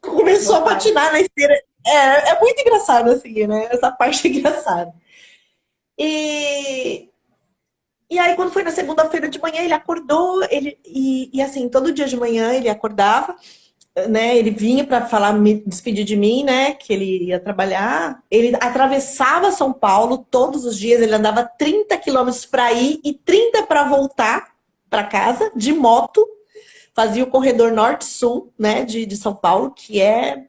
B: começou a
A: Botar.
B: patinar na esteira. É muito engraçado, assim, né? Essa parte é engraçada. E, e aí, quando foi na segunda-feira de manhã, ele acordou, e assim, todo dia de manhã ele acordava, né? Ele vinha para falar, me despedir de mim, né? Que ele ia trabalhar. Ele atravessava São Paulo todos os dias, ele andava 30 quilômetros para ir e 30 para voltar para casa de moto. Fazia o corredor norte-sul, né? De São Paulo, que é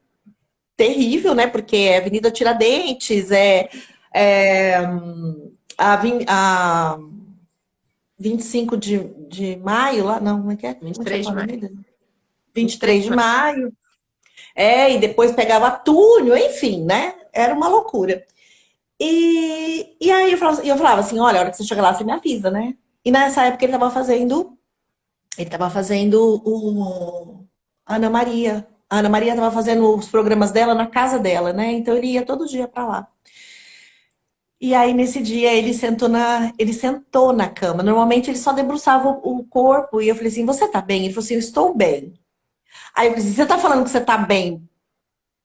B: terrível, né? Porque é Avenida Tiradentes, é a 25 de maio lá, não, como é que é?
A: vinte e
B: Como é que é
A: três
B: a
A: de maio.
B: avenida?
A: vinte
B: vinte
A: e
B: e
A: três
B: três
A: de
B: de
A: maio.
B: maio. E depois pegava túnel, enfim, né? Era uma loucura. E aí eu falava assim, olha, a hora que você chegar lá, você me avisa, né? E nessa época ele tava fazendo o Ana Maria. A Ana Maria tava fazendo os programas dela na casa dela, né? Então ele ia todo dia pra lá. E aí nesse dia ele sentou na cama. Normalmente ele só debruçava o corpo e eu falei assim, você tá bem? Ele falou assim, eu estou bem. Aí eu falei assim, você tá falando que você tá bem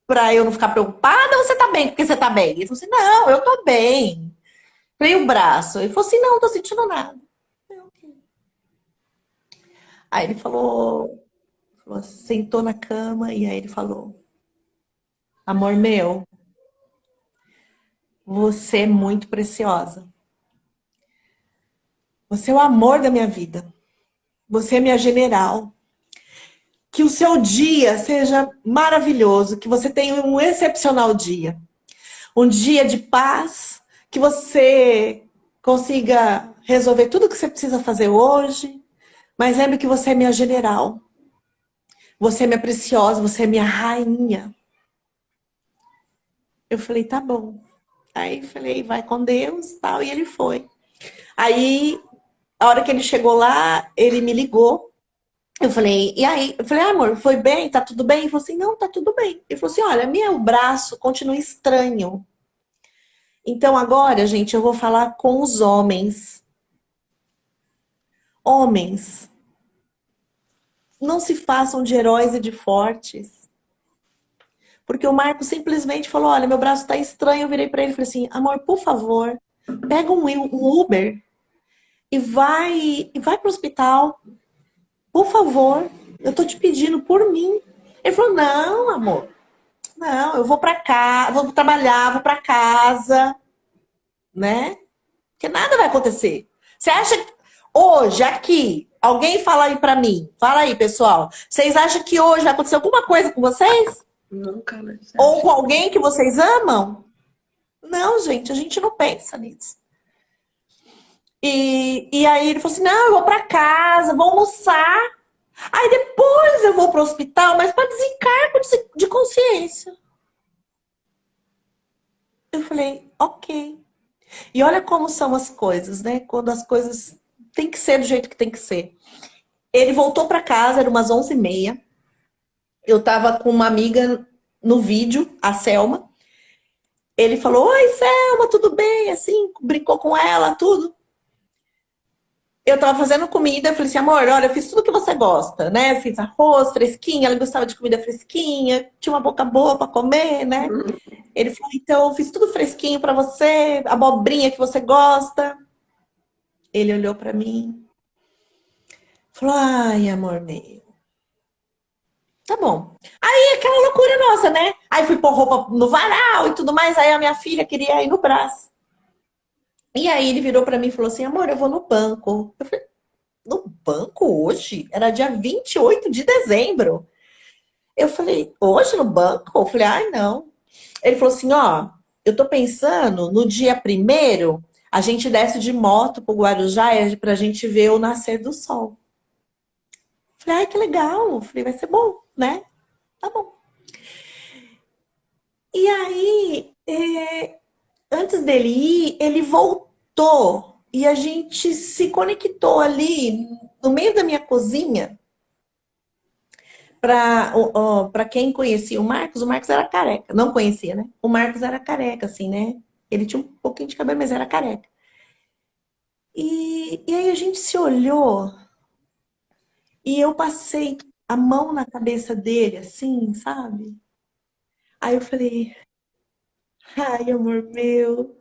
B: pra eu não ficar preocupada ou você tá bem porque você tá bem? Ele falou assim, não, eu tô bem. Falei o braço. Ele falou assim, não, não tô sentindo nada. Aí ele falou, sentou na cama e aí ele falou, amor meu, você é muito preciosa. Você é o amor da minha vida. Você é minha general. Que o seu dia seja maravilhoso, que você tenha um excepcional dia. Um dia de paz, que você consiga resolver tudo que você precisa fazer hoje. Mas lembre que você é minha general. Você é minha preciosa, você é minha rainha. Eu falei, tá bom. Aí falei, vai com Deus, tal, e ele foi. Aí, a hora que ele chegou lá, ele me ligou. Eu falei, e aí? Eu falei, amor, foi bem? Tá tudo bem? Ele falou assim, não, tá tudo bem. Ele falou assim, olha, meu braço continua estranho. Então agora, gente, eu vou falar com os homens. Homens, não se façam de heróis e de fortes. Porque o Marco simplesmente falou, olha, meu braço tá estranho. Eu virei pra ele e falei assim, amor, por favor, pega um Uber e vai pro hospital. Por favor, eu tô te pedindo por mim. Ele falou, não, amor. Não, eu vou pra cá, vou trabalhar, vou pra casa, né? Porque nada vai acontecer. Você acha que hoje, aqui, alguém fala aí pra mim, fala aí, pessoal. Vocês acham que hoje vai acontecer alguma coisa com vocês?
A: Nunca, né? Você
B: Ou
A: acha?
B: com alguém que vocês amam? Não, gente, a gente não pensa nisso. E aí ele falou assim: não, eu vou pra casa, vou almoçar. Aí depois eu vou pro hospital, mas para desencargo de consciência. Eu falei, ok. E olha como são as coisas, né? Quando as coisas têm que ser do jeito que tem que ser. Ele voltou para casa, era umas 11h30. Eu tava com uma amiga no vídeo, a Selma. Ele falou, oi, Selma, tudo bem? Assim, brincou com ela, tudo. Eu tava fazendo comida, eu falei assim, amor, olha, eu fiz tudo que você gosta, né? Eu fiz arroz fresquinha, ela gostava de comida fresquinha, tinha uma boca boa para comer, né?
A: Hum.
B: Ele falou, então, eu fiz tudo fresquinho para você, abobrinha que você gosta. Ele olhou para mim, falou, ai, amor meu, tá bom. Aí aquela loucura nossa, né? Aí fui pôr roupa no varal e tudo mais, aí a minha filha queria ir no braço. E aí ele virou para mim e falou assim, amor, eu vou no banco. Eu falei, no banco hoje? Era dia 28 de dezembro. Eu falei, hoje no banco? Eu falei, ai, não. Ele falou assim, ó, eu tô pensando, no dia primeiro, a gente desce de moto pro Guarujá pra gente ver o nascer do sol. Falei, ai, que legal. Falei, vai ser bom, né? Tá bom. E aí, antes dele ir, ele voltou e a gente se conectou ali no meio da minha cozinha. Para quem conhecia o Marcos era careca. Não conhecia, né? O Marcos era careca, assim, né? Ele tinha um pouquinho de cabelo, mas era careca. E aí a gente se olhou e eu passei a mão na cabeça dele, assim, sabe? Aí eu falei, ai, amor meu.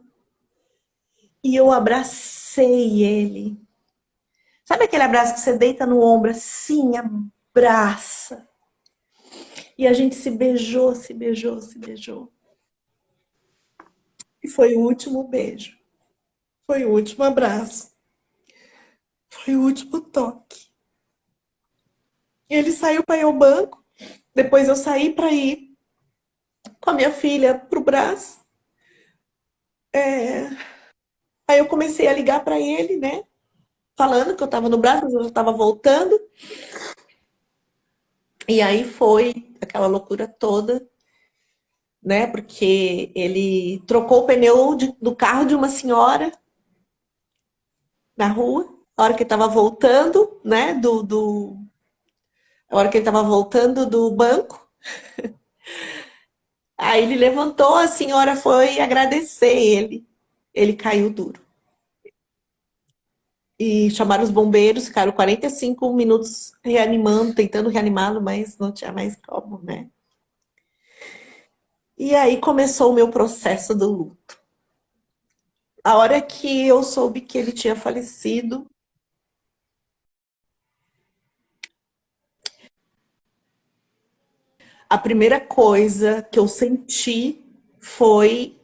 B: E eu abracei ele. Sabe aquele abraço que você deita no ombro assim, abraça? E a gente se beijou, se beijou, se beijou. E foi o último beijo. Foi o último abraço. Foi o último toque. Ele saiu para ir ao banco. Depois eu saí para ir com a minha filha pro braço. Aí eu comecei a ligar para ele, né? Falando que eu tava no braço, mas eu tava voltando. E aí foi aquela loucura toda, né? Porque ele trocou o pneu do carro de uma senhora na rua, a hora que ele tava voltando, né? A hora que ele tava voltando do banco. Aí ele levantou, a senhora foi agradecer ele. Ele caiu duro. E chamaram os bombeiros, ficaram 45 minutos reanimando, tentando reanimá-lo, mas não tinha mais como, né? E aí começou o meu processo do luto. A hora que eu soube que ele tinha falecido, a primeira coisa que eu senti foi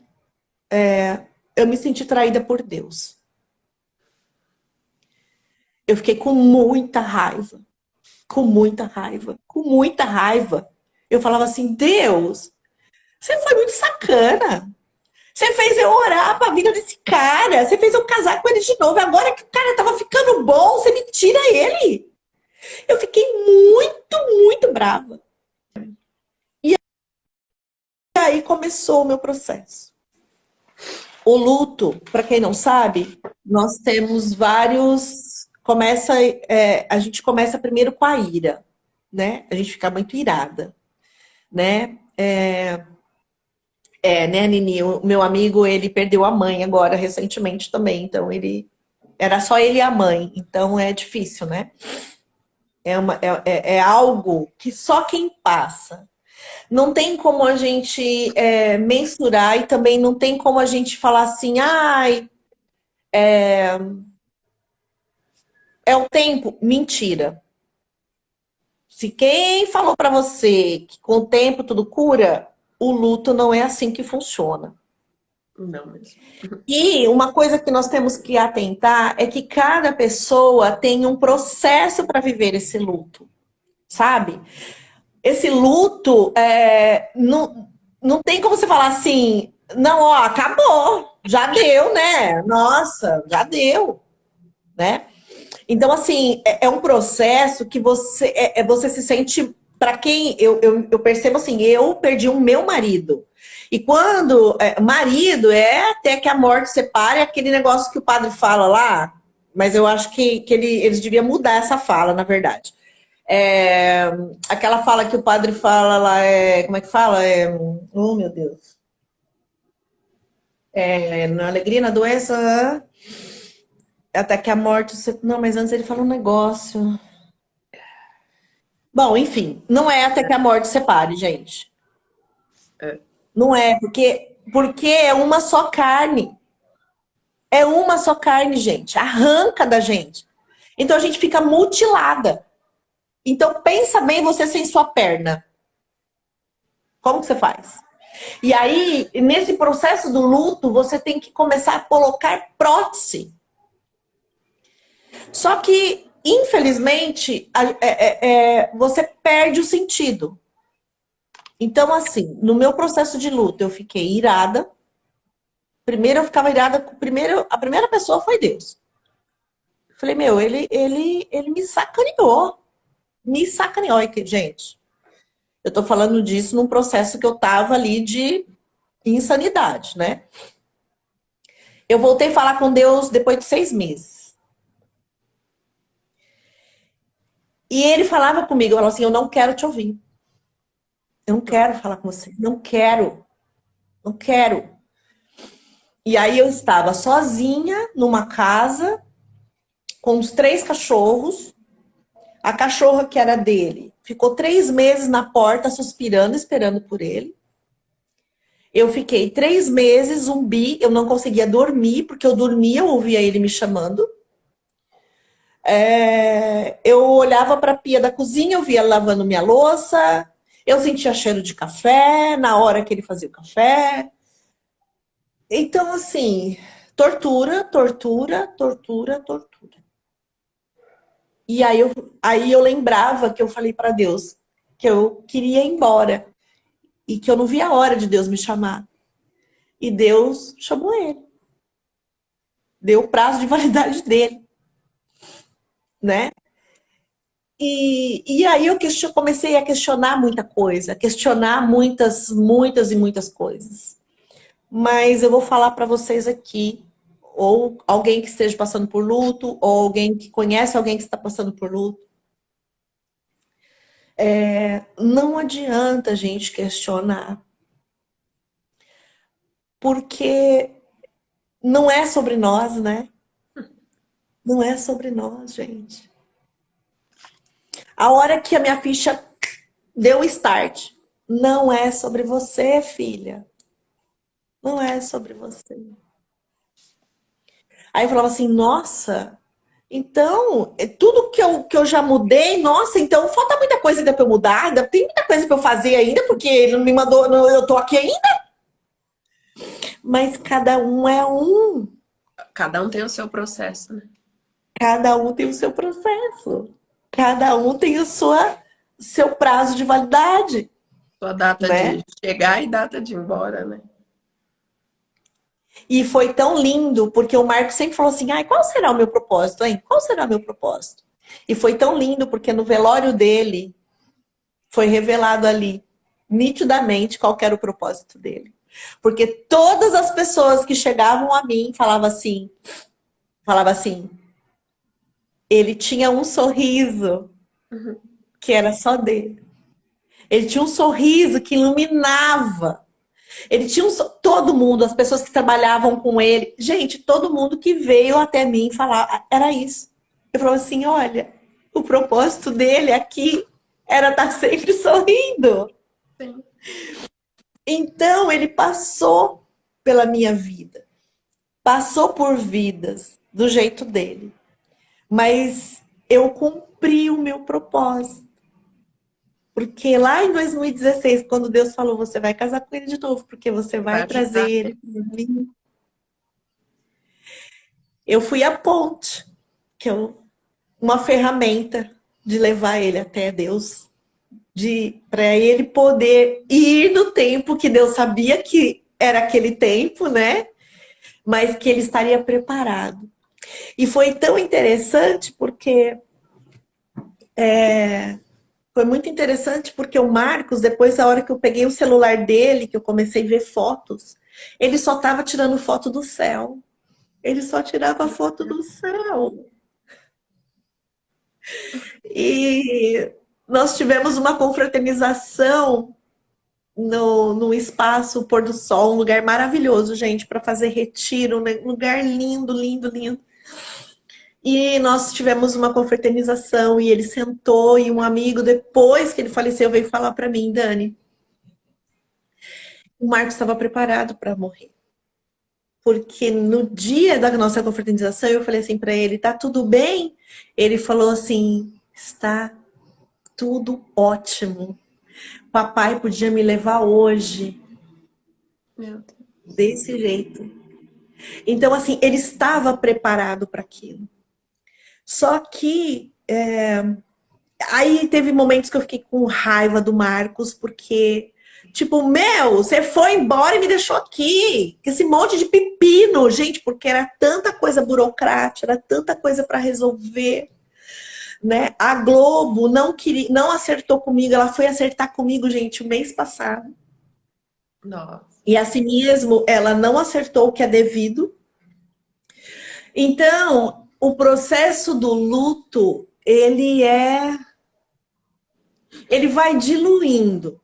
B: eu me senti traída por Deus. Eu fiquei com muita raiva, com muita raiva, com muita raiva. Eu falava assim, Deus, você foi muito sacana. Você fez eu orar pra vida desse cara. Você fez eu casar com ele de novo. Agora que o cara tava ficando bom, você me tira ele. Eu fiquei muito, muito brava. E aí começou o meu processo. O luto, para quem não sabe, nós temos vários. A gente começa primeiro com a ira, né? A gente fica muito irada, né? Né, Nini? O meu amigo, ele perdeu a mãe agora, recentemente também. Então, era só ele e a mãe. Então, é difícil, né? É algo que só quem passa. Não tem como a gente mensurar e também não tem como a gente falar assim, ai, é o tempo. Mentira. Se quem falou pra você que com o tempo tudo cura, o luto não é assim que funciona.
A: Não mesmo.
B: E uma coisa que nós temos que atentar é que cada pessoa tem um processo para viver esse luto, sabe? Esse luto não tem como você falar assim, não, ó, acabou, já deu, né? Nossa, já deu, né? Então, assim, é um processo que você se sente. Para quem eu percebo assim, eu perdi o meu marido. E quando. Marido é até que a morte separe, aquele negócio que o padre fala lá, mas eu acho que eles deviam mudar essa fala, na verdade. Aquela fala que o padre fala lá, como é que fala? Oh, meu Deus. Na alegria, na doença. Até que a morte. Não, mas antes ele fala um negócio. Bom, enfim, não é até que a morte separe, gente.
A: É.
B: Não é, porque é uma só carne. É uma só carne, gente. Arranca da gente. Então a gente fica mutilada. Então pensa bem você sem sua perna. Como que você faz? E aí, nesse processo do luto, você tem que começar a colocar prótese. Só que, infelizmente, você perde o sentido. Então, assim, no meu processo de luto, eu fiquei irada, Primeiro eu ficava irada, a primeira pessoa foi Deus. Eu falei, meu, ele me sacaneou. Me sacaneou. E gente, eu tô falando disso num processo que eu tava ali de insanidade, né? Eu voltei a falar com Deus depois de 6 meses. E ele falava comigo, eu falava assim, eu não quero te ouvir. Eu não quero falar com você. Não quero. Não quero. E aí eu estava sozinha numa casa com os 3 cachorros. A cachorra que era dele ficou 3 meses na porta suspirando, esperando por ele. Eu fiquei 3 meses zumbi, eu não conseguia dormir, porque eu dormia, eu ouvia ele me chamando. Eu olhava para a pia da cozinha, eu via ele lavando minha louça, eu sentia cheiro de café na hora que ele fazia o café. Então, assim, tortura, tortura, tortura, tortura. E aí eu lembrava que eu falei para Deus que eu queria ir embora e que eu não via a hora de Deus me chamar. E Deus chamou ele. Deu o prazo de validade dele, né? E aí eu comecei a questionar muita coisa, questionar muitas, muitas e muitas coisas. Mas eu vou falar para vocês aqui, ou alguém que esteja passando por luto, ou alguém que conhece alguém que está passando por luto. Não adianta a gente questionar, porque não é sobre nós, né? Não é sobre nós, gente. A hora que a minha ficha deu o start, não é sobre você, filha. Não é sobre você. Aí eu falava assim, nossa, então, tudo que eu já mudei, nossa, então falta muita coisa ainda para eu mudar, ainda tem muita coisa para eu fazer ainda, porque ele não me mandou, eu tô aqui ainda. Mas cada um é um.
A: Cada um tem o seu processo, né?
B: Cada um tem o seu processo. Cada um tem seu prazo de validade,
A: Sua data
B: né?
A: de chegar e data de ir embora, né?
B: E foi tão lindo, porque o Marco sempre falou assim, ai, qual será o meu propósito, hein? Qual será o meu propósito? E foi tão lindo, porque no velório dele, foi revelado ali, nitidamente, qual era o propósito dele. Porque todas as pessoas que chegavam a mim falavam assim, ele tinha um sorriso que era só dele. Ele tinha um sorriso que iluminava. Ele tinha todo mundo, as pessoas que trabalhavam com ele, gente, todo mundo que veio até mim falar, era isso. Eu falava assim, olha, o propósito dele aqui era estar sempre sorrindo.
A: Sim.
B: Então, ele passou pela minha vida, passou por vidas do jeito dele, mas eu cumpri o meu propósito. Porque lá em 2016, quando Deus falou, você vai casar com ele de novo, porque você
A: Vai
B: vai trazer
A: ajudar.
B: ele para mim. Eu fui a ponte, uma ferramenta de levar ele até Deus, para ele poder ir no tempo que Deus sabia que era aquele tempo, né? Mas que ele estaria preparado. E foi tão interessante porque foi muito interessante porque o Marcos, depois da hora que eu peguei o celular dele, que eu comecei a ver fotos, ele só estava tirando foto do céu. Ele só tirava foto do céu. E nós tivemos uma confraternização no espaço Pôr do Sol, um lugar maravilhoso, gente, para fazer retiro, um lugar lindo, lindo, lindo. E nós tivemos uma confraternização e ele sentou e um amigo, depois que ele faleceu, veio falar para mim, Dani, o Marcos estava preparado para morrer. Porque no dia da nossa confraternização, eu falei assim para ele, tá tudo bem? Ele falou assim, está tudo ótimo. Papai podia me levar hoje
A: Meu Deus.
B: desse jeito. Então, assim, ele estava preparado para aquilo. Só que aí teve momentos que eu fiquei com raiva do Marcos, porque Tipo, meu, você foi embora e me deixou aqui. Esse monte de pepino, gente, porque era tanta coisa burocrática, era tanta coisa para resolver, né? A Globo não queria, não acertou comigo, ela foi acertar comigo, gente, o mês passado.
A: Nossa.
B: E assim mesmo, ela não acertou o que é devido. Então, o processo do luto, ele vai diluindo.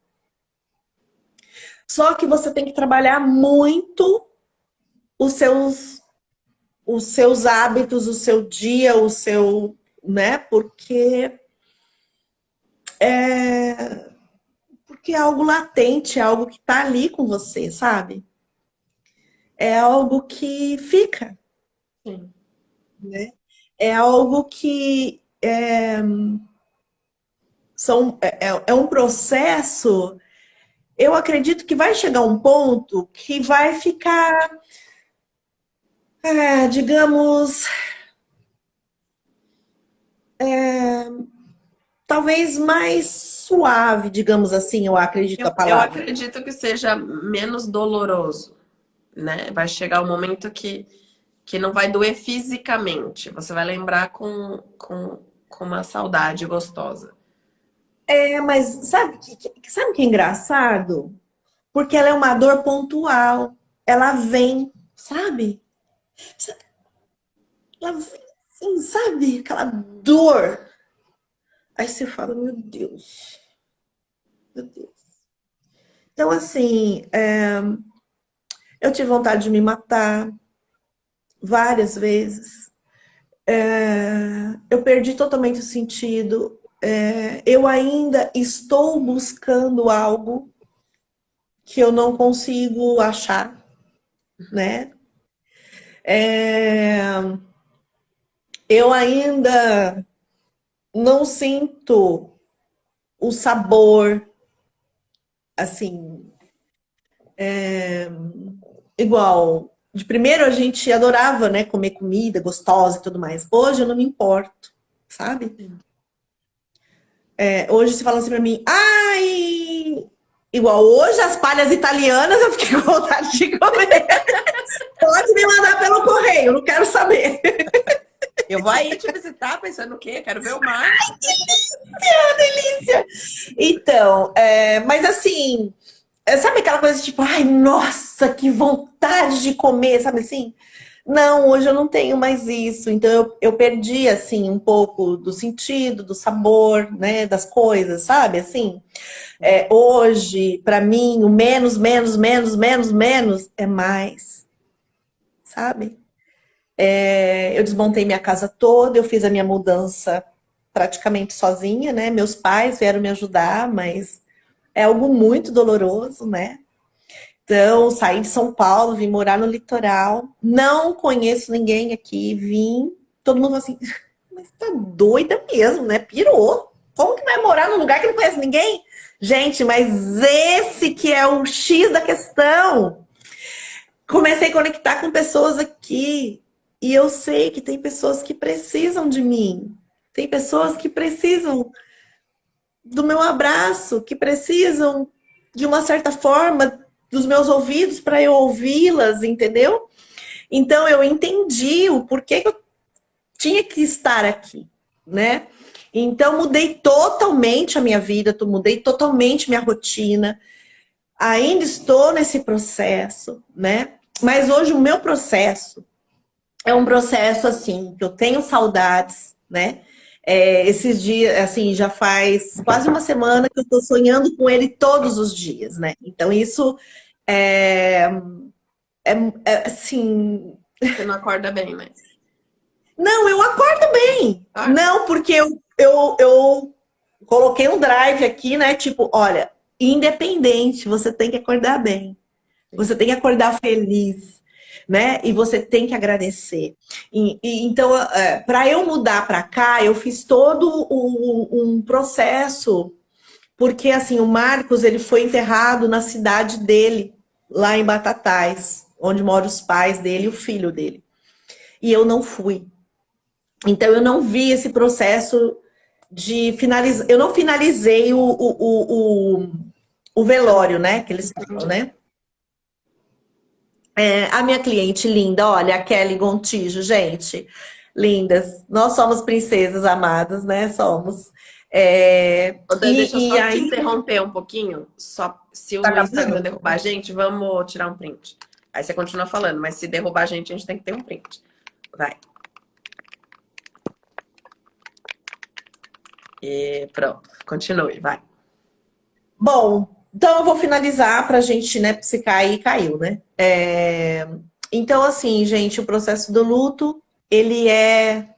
B: Só que você tem que trabalhar muito os seus hábitos, o seu dia, o seu, né? Porque é algo latente, é algo que tá ali com você, sabe? É algo que fica,
A: Sim.
B: né? É algo que é um processo. Eu acredito que vai chegar um ponto que vai ficar, digamos, talvez mais suave, digamos assim, eu acredito a
A: Eu
B: palavra.
A: acredito que seja menos doloroso, né? Vai chegar um momento que não vai doer fisicamente. Você vai lembrar com uma saudade gostosa.
B: Mas sabe o que é engraçado? Porque ela é uma dor pontual. Ela vem, sabe? Ela vem assim, sabe? Aquela dor. Aí você fala, meu Deus, meu Deus. Então, assim, eu tive vontade de me matar várias vezes. Eu perdi totalmente o sentido. Eu ainda estou buscando algo que eu não consigo achar, né? É, eu ainda não sinto o sabor, assim, igual. De primeiro a gente adorava, né, comer comida gostosa e tudo mais. Hoje eu não me importo, sabe? Hoje você fala assim pra mim, ai, igual hoje as palhas italianas eu fiquei com vontade de comer. Pode me mandar pelo correio, não quero saber.
A: Eu vou aí te visitar pensando o quê? Quero ver o mar.
B: Delícia! Então, mas assim, sabe aquela coisa tipo, ai, nossa, que vontade de comer, sabe assim? Não, hoje eu não tenho mais isso. Então eu perdi assim um pouco do sentido, do sabor, né, das coisas, sabe? Assim, hoje para mim o menos, menos, menos, menos, menos é mais, sabe? Eu desmontei minha casa toda, eu fiz a minha mudança praticamente sozinha, né? Meus pais vieram me ajudar, mas é algo muito doloroso, né? Então, saí de São Paulo, vim morar no litoral, não conheço ninguém aqui, vim, todo mundo assim, mas tá doida mesmo, né? Pirou. Como que vai morar num lugar que não conhece ninguém? Gente, mas esse que é o X da questão. Comecei a conectar com pessoas aqui e eu sei que tem pessoas que precisam de mim. Tem pessoas que precisam do meu abraço, que precisam, de uma certa forma, dos meus ouvidos para eu ouvi-las, entendeu? Então eu entendi o porquê que eu tinha que estar aqui, né? Então mudei totalmente a minha vida, mudei totalmente minha rotina. Ainda estou nesse processo, né? Mas hoje o meu processo é um processo assim, que eu tenho saudades, né? Esses dias, assim, já faz quase uma semana que eu tô sonhando com ele todos os dias, né? Então isso é, assim.
A: Você não acorda bem, mas.
B: Não, eu acordo bem.
A: Ah,
B: Não, porque eu coloquei um drive aqui, né? Tipo, olha, independente, você tem que acordar bem. Você tem que acordar feliz, né? E você tem que agradecer. Então, para eu mudar para cá, eu fiz todo um processo, porque assim, o Marcos ele foi enterrado na cidade dele, lá em Batatais, onde moram os pais dele e o filho dele. E eu não fui. Então, eu não vi esse processo de finalizar. Eu não finalizei o velório, né? Que eles falam, né? A minha cliente linda, olha, a Kelly Gontijo, gente, lindas. Nós somos princesas amadas, né? Somos.
A: Ô, Dan, deixa eu
B: E
A: só te
B: aí,
A: interromper um pouquinho. Só se
B: tá
A: o Instagram
B: acabando?
A: derrubar a gente, vamos tirar um print. Aí você continua falando, mas se derrubar a gente tem que ter um print. Vai. E pronto. Continue, vai.
B: Bom, então eu vou finalizar pra gente, né? Se cair, caiu, né? Então, assim, gente, o processo do luto, ele é.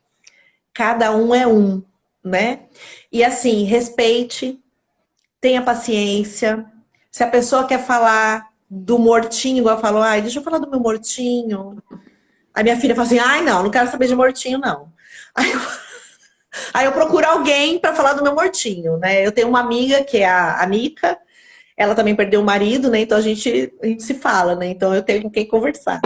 B: Cada um é um, né? E assim, respeite, tenha paciência. Se a pessoa quer falar do mortinho, igual falou, ai, deixa eu falar do meu mortinho. A minha filha fala assim, ai, não, não quero saber de mortinho, não. Aí eu, aí eu procuro alguém para falar do meu mortinho, né? Eu tenho uma amiga que é a Nica, ela também perdeu o marido, né? Então a gente se fala, né? Então eu tenho com quem conversar.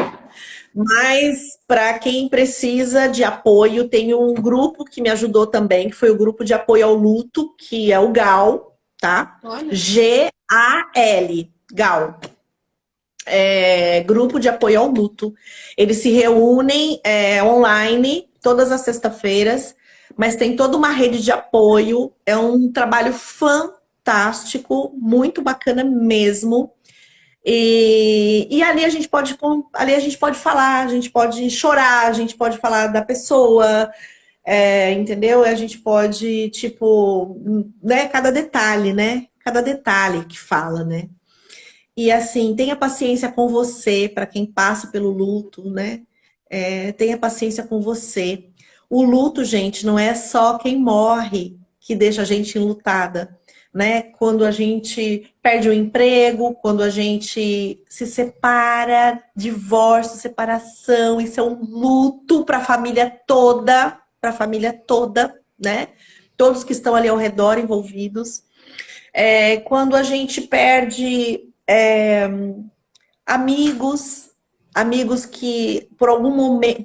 B: Mas para quem precisa de apoio, tem um grupo que me ajudou também, que foi o grupo de apoio ao luto, que é o GAL, tá?
A: Olha.
B: G-A-L, GAL. Grupo de apoio ao luto. Eles se reúnem online todas as sextas-feiras, mas tem toda uma rede de apoio. É um trabalho fantástico, muito bacana mesmo. E ali a gente pode falar, a gente pode chorar, a gente pode falar da pessoa, entendeu? A gente pode, tipo, né, cada detalhe, né? Cada detalhe que fala, né? E assim, tenha paciência com você, para quem passa pelo luto, né? Tenha paciência com você. O luto, gente, não é só quem morre que deixa a gente enlutada, né? Quando a gente perde o emprego, quando a gente se separa, divórcio, separação, isso é um luto para a família toda, né? Todos que estão ali ao redor envolvidos. Quando a gente perde amigos, amigos que por algum momento,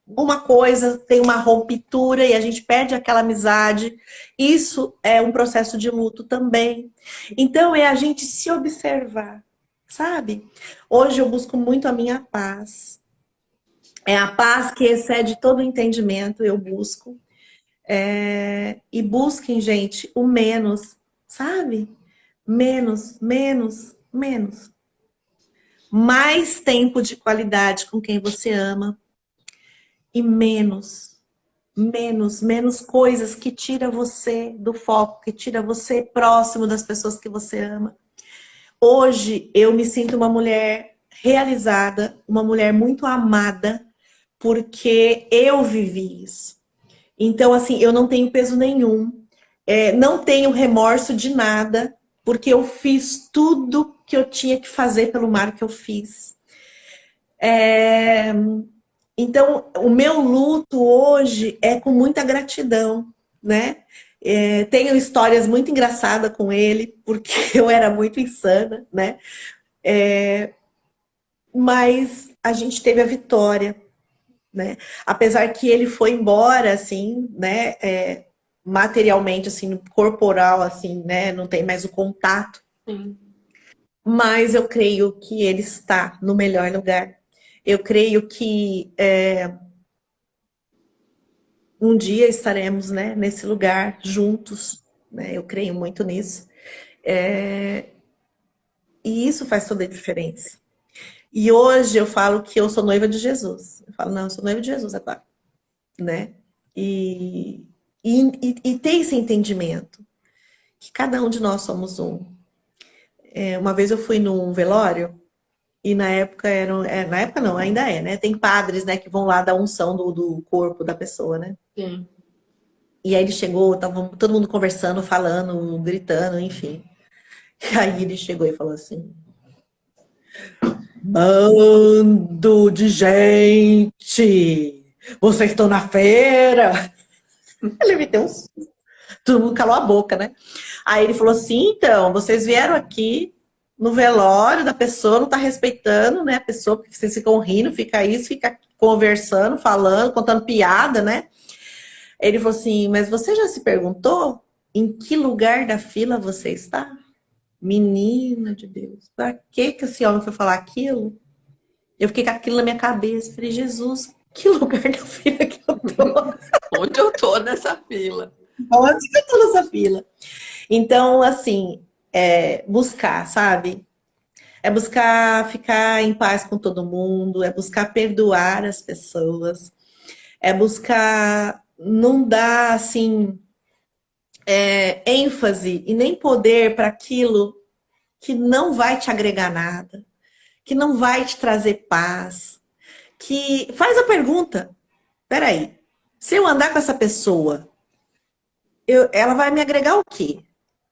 B: alguma coisa tem uma ruptura e a gente perde aquela amizade. Isso é um processo de luto também. Então é a gente se observar, sabe? Hoje eu busco muito a minha paz. É a paz que excede todo o entendimento, eu busco. E busquem, gente, o menos, sabe? Menos, menos, menos. Mais tempo de qualidade com quem você ama e menos coisas que tira você do foco, que tira você próximo das pessoas que você ama. Hoje eu me sinto uma mulher realizada, uma mulher muito amada, porque eu vivi isso. Então, assim, eu não tenho peso nenhum, não tenho remorso de nada, porque eu fiz tudo que eu tinha que fazer pelo mar que eu fiz. Então, o meu luto hoje é com muita gratidão, né? Tenho histórias muito engraçadas com ele, porque eu era muito insana, né? Mas a gente teve a vitória, né? Apesar que ele foi embora, assim, né? Materialmente, assim, corporal, assim, né? Não tem mais o contato.
A: Sim.
B: Mas eu creio que ele está no melhor lugar. Eu creio que um dia estaremos, né, nesse lugar juntos, né? Eu creio muito nisso. E isso faz toda a diferença. E hoje eu falo que eu sou noiva de Jesus. Eu falo, não, eu sou noiva de Jesus agora, né? E ter esse entendimento que cada um de nós somos um. Uma vez eu fui num velório e na época na época não, ainda né? Tem padres, né, que vão lá dar unção do corpo da pessoa, né?
A: Sim.
B: E aí ele chegou, tava todo mundo conversando, falando, gritando, enfim. E aí ele chegou e falou assim: Bando de gente! Vocês estão na feira? Ele me deu um susto. Todo mundo calou a boca, né? Aí ele falou assim: então, vocês vieram aqui no velório da pessoa, não tá respeitando, né? A pessoa, porque vocês ficam rindo, fica isso, fica conversando, falando, contando piada, né? Ele falou assim: mas você já se perguntou em que lugar da fila você está? Menina de Deus, pra que esse homem foi falar aquilo? Eu fiquei com aquilo na minha cabeça. Falei, Jesus, que lugar da fila que eu tô?
A: Onde eu tô nessa fila?
B: Onde que eu tô nessa fila? Então, assim, buscar, sabe? É buscar ficar em paz com todo mundo, é buscar perdoar as pessoas, é buscar não dar, assim, ênfase e nem poder para aquilo que não vai te agregar nada, que não vai te trazer paz, que faz a pergunta, peraí, se eu andar com essa pessoa, ela vai me agregar o quê?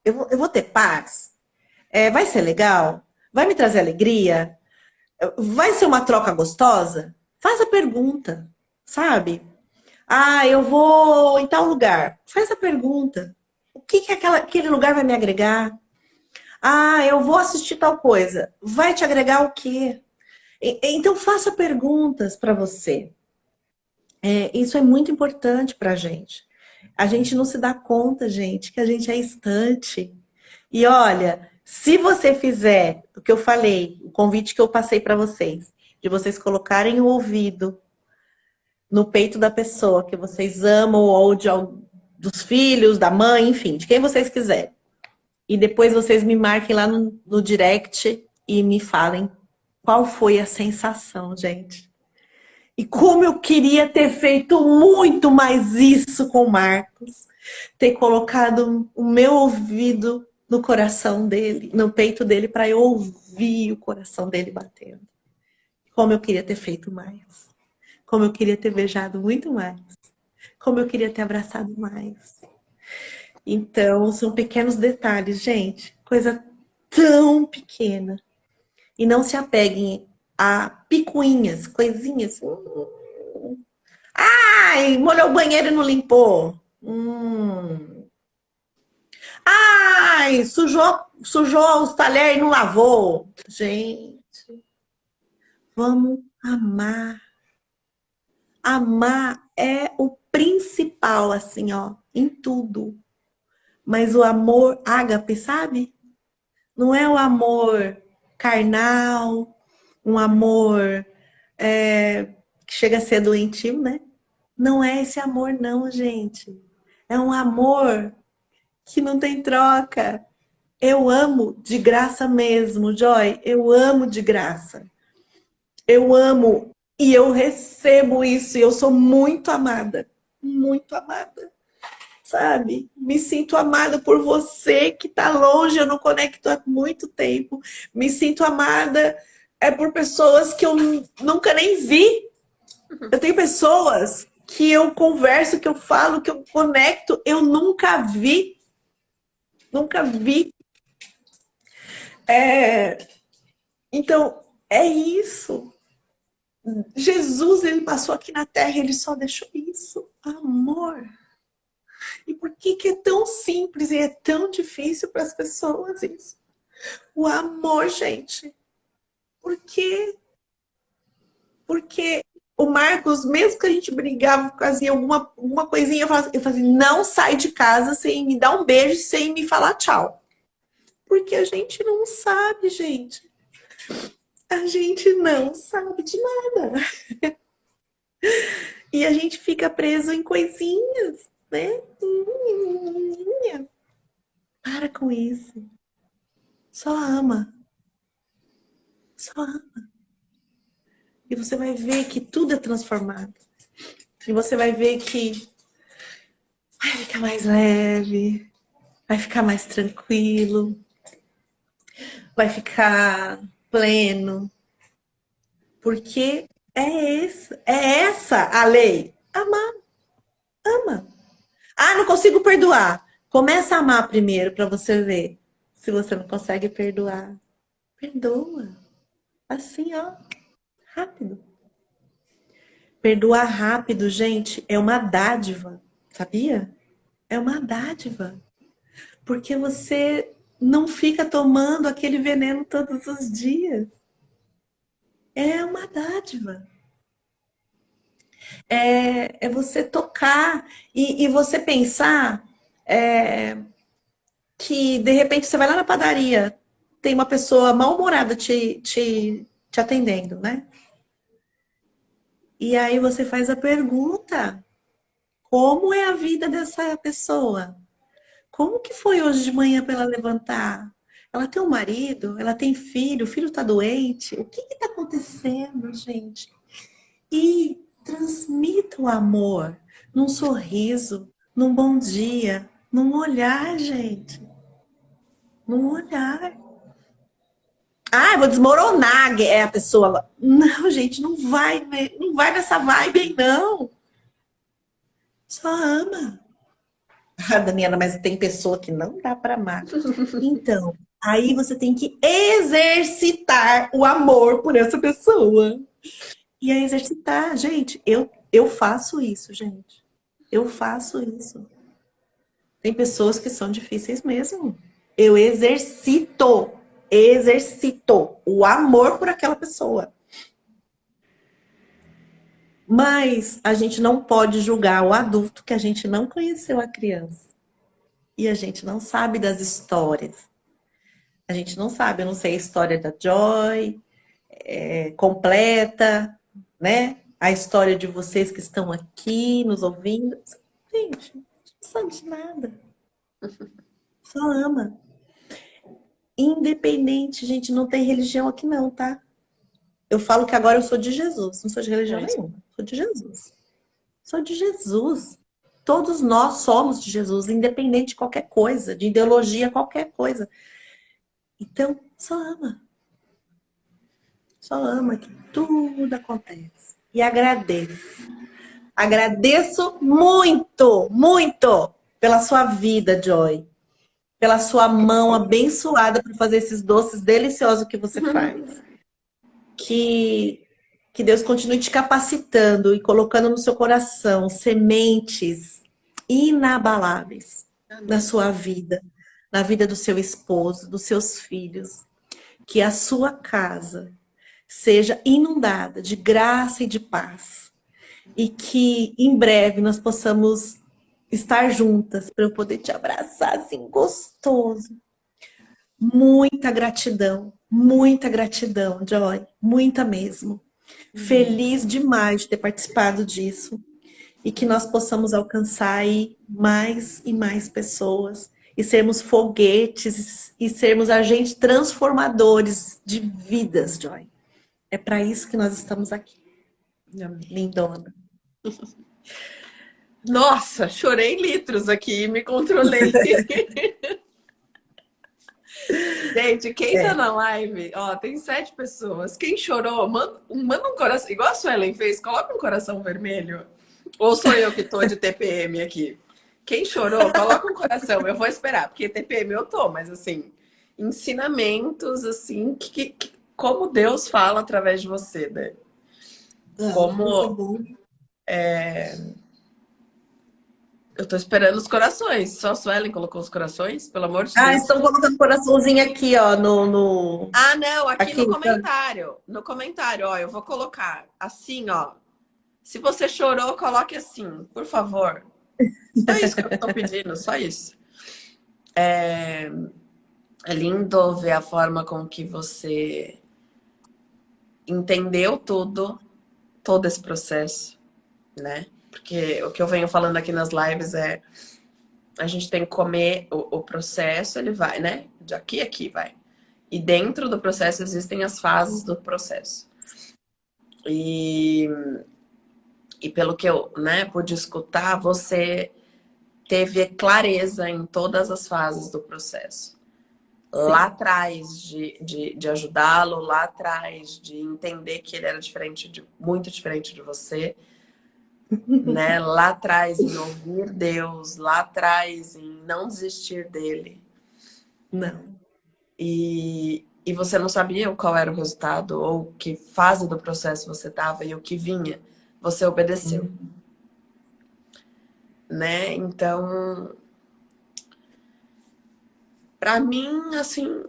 B: Eu vou ter paz? Vai ser legal? Vai me trazer alegria? Vai ser uma troca gostosa? Faz a pergunta, sabe? Ah, eu vou em tal lugar. Faz a pergunta. O que aquele lugar vai me agregar? Ah, eu vou assistir tal coisa. Vai te agregar o quê? Então faça perguntas para você. Isso é muito importante para a gente. A gente não se dá conta, gente, que a gente é instante. E olha, se você fizer o que eu falei, o convite que eu passei para vocês, de vocês colocarem o ouvido no peito da pessoa que vocês amam, ou dos filhos, da mãe, enfim, de quem vocês quiserem. E depois vocês me marquem lá no direct e me falem qual foi a sensação, gente. E como eu queria ter feito muito mais isso com o Marcos. Ter colocado o meu ouvido no coração dele, no peito dele, para eu ouvir o coração dele batendo. Como eu queria ter feito mais. Como eu queria ter beijado muito mais. Como eu queria ter abraçado mais. Então, são pequenos detalhes, gente. Coisa tão pequena. E não se apeguem a picuinhas, coisinhas. Ai, molhou o banheiro e não limpou. Ai, sujou os talheres e não lavou. Gente, vamos amar. Amar é o principal, assim, ó, em tudo. Mas o amor ágape, sabe? Não é o amor carnal, um amor que chega a ser doentio, né? Não é esse amor, não, gente. É um amor que não tem troca. Eu amo de graça mesmo, Joy. Eu amo de graça. Eu amo e eu recebo isso. E eu sou muito amada. Muito amada. Sabe? Me sinto amada por você que tá longe, eu não conecto há muito tempo. Me sinto amada por pessoas que eu nunca nem vi. Eu tenho pessoas que eu converso, que eu falo, que eu conecto, eu nunca vi. Nunca vi. Então, é isso. Jesus, ele passou aqui na Terra, ele só deixou isso. Amor. E por que que é tão simples e é tão difícil para as pessoas isso? O amor, gente. Por quê? Porque o Marcos, mesmo que a gente brigava, fazia alguma coisinha, eu fazia assim, não sai de casa sem me dar um beijo, sem me falar tchau. Porque a gente não sabe, gente. A gente não sabe de nada. E a gente fica preso em coisinhas, né? Para com isso. Só ama. Só ama. E você vai ver que tudo é transformado. E você vai ver que vai ficar mais leve, vai ficar mais tranquilo, vai ficar pleno. Porque é essa a lei. Amar, ama. Ah, não consigo perdoar. Começa a amar primeiro para você ver se você não consegue perdoar. Perdoa. Assim, ó, rápido. Perdoar rápido, gente, é uma dádiva, sabia? É uma dádiva. Porque você não fica tomando aquele veneno todos os dias. É uma dádiva. É você tocar e você pensar que, de repente, você vai lá na padaria. tem uma pessoa mal-humorada te atendendo, né? E aí você faz a pergunta: como é a vida dessa pessoa? Como que foi hoje de manhã para ela levantar? Ela tem um marido? Ela tem filho? O filho está doente? O que está acontecendo, gente? E transmita o amor num sorriso, num bom dia, num olhar, gente. Num olhar. Ah, eu vou desmoronar, é a pessoa. Não, gente, não vai nessa vibe aí, não. Só ama. Ah, Daniela, mas tem pessoa que não dá para amar. Então, aí você tem que exercitar o amor por essa pessoa. E é exercitar, gente. Eu faço isso, gente. Eu faço isso. Tem pessoas que são difíceis mesmo. Eu exercito o amor por aquela pessoa. Mas a gente não pode julgar o adulto que a gente não conheceu a criança. E a gente não sabe das histórias. A gente não sabe, eu não sei a história da Joy, completa, né? A história de vocês que estão aqui nos ouvindo. Gente, não sabe de nada. Só ama. Independente, gente, não tem religião aqui não, tá? Eu falo que agora eu sou de Jesus, não sou de religião
A: É.
B: nenhuma. Sou de Jesus. Sou de Jesus. Todos nós somos de Jesus, independente de qualquer coisa, de ideologia, qualquer coisa. Então, só ama. Só ama que tudo acontece. E agradeço. Agradeço muito, muito pela sua vida, Joy. Pela sua mão abençoada para fazer esses doces deliciosos que você faz. Que, que Deus continue te capacitando e colocando no seu coração sementes inabaláveis na sua vida, na vida do seu esposo, dos seus filhos. Que a sua casa seja inundada de graça e de paz. E que em breve nós possamos estar juntas para eu poder te abraçar assim gostoso. Muita gratidão, Joy, muita mesmo. Feliz demais de ter participado disso e que nós possamos alcançar aí mais e mais pessoas e sermos foguetes e sermos agentes transformadores de vidas, Joy. É para isso que nós estamos aqui. Lindona.
A: Nossa, chorei litros aqui, me controlei. Gente, quem tá na live, ó, tem 7 pessoas. Quem chorou, manda um coração, igual a Suelen fez, coloca um coração vermelho. Ou sou eu que tô de TPM aqui? Quem chorou, coloca um coração. Eu vou esperar, porque TPM eu tô, mas assim, ensinamentos, assim, como Deus fala através de você, né? Como eu tô esperando os corações. Só a Suelen colocou os corações, pelo amor de
B: Ah,
A: Deus.
B: estão colocando coraçãozinho aqui, ó,
A: Ah, não, aqui no
B: aqui.
A: comentário. No comentário, ó, eu vou colocar assim, ó. Se você chorou, coloque assim, por favor. Só isso que eu tô pedindo, só isso. É lindo ver a forma com que você entendeu tudo, todo esse processo, né? Porque o que eu venho falando aqui nas lives é a gente tem que comer o processo, ele vai, né? De aqui a aqui vai. E dentro do processo existem as fases do processo. E pelo que eu, né, pude escutar, você teve clareza em todas as fases do processo. Lá atrás de ajudá-lo, lá atrás de entender que ele era muito diferente de você, né? Lá atrás em ouvir Deus, lá atrás em não desistir dele.
B: Não.
A: E você não sabia qual era o resultado ou que fase do processo você estava e o que vinha. Você obedeceu, né? Então, para mim, assim,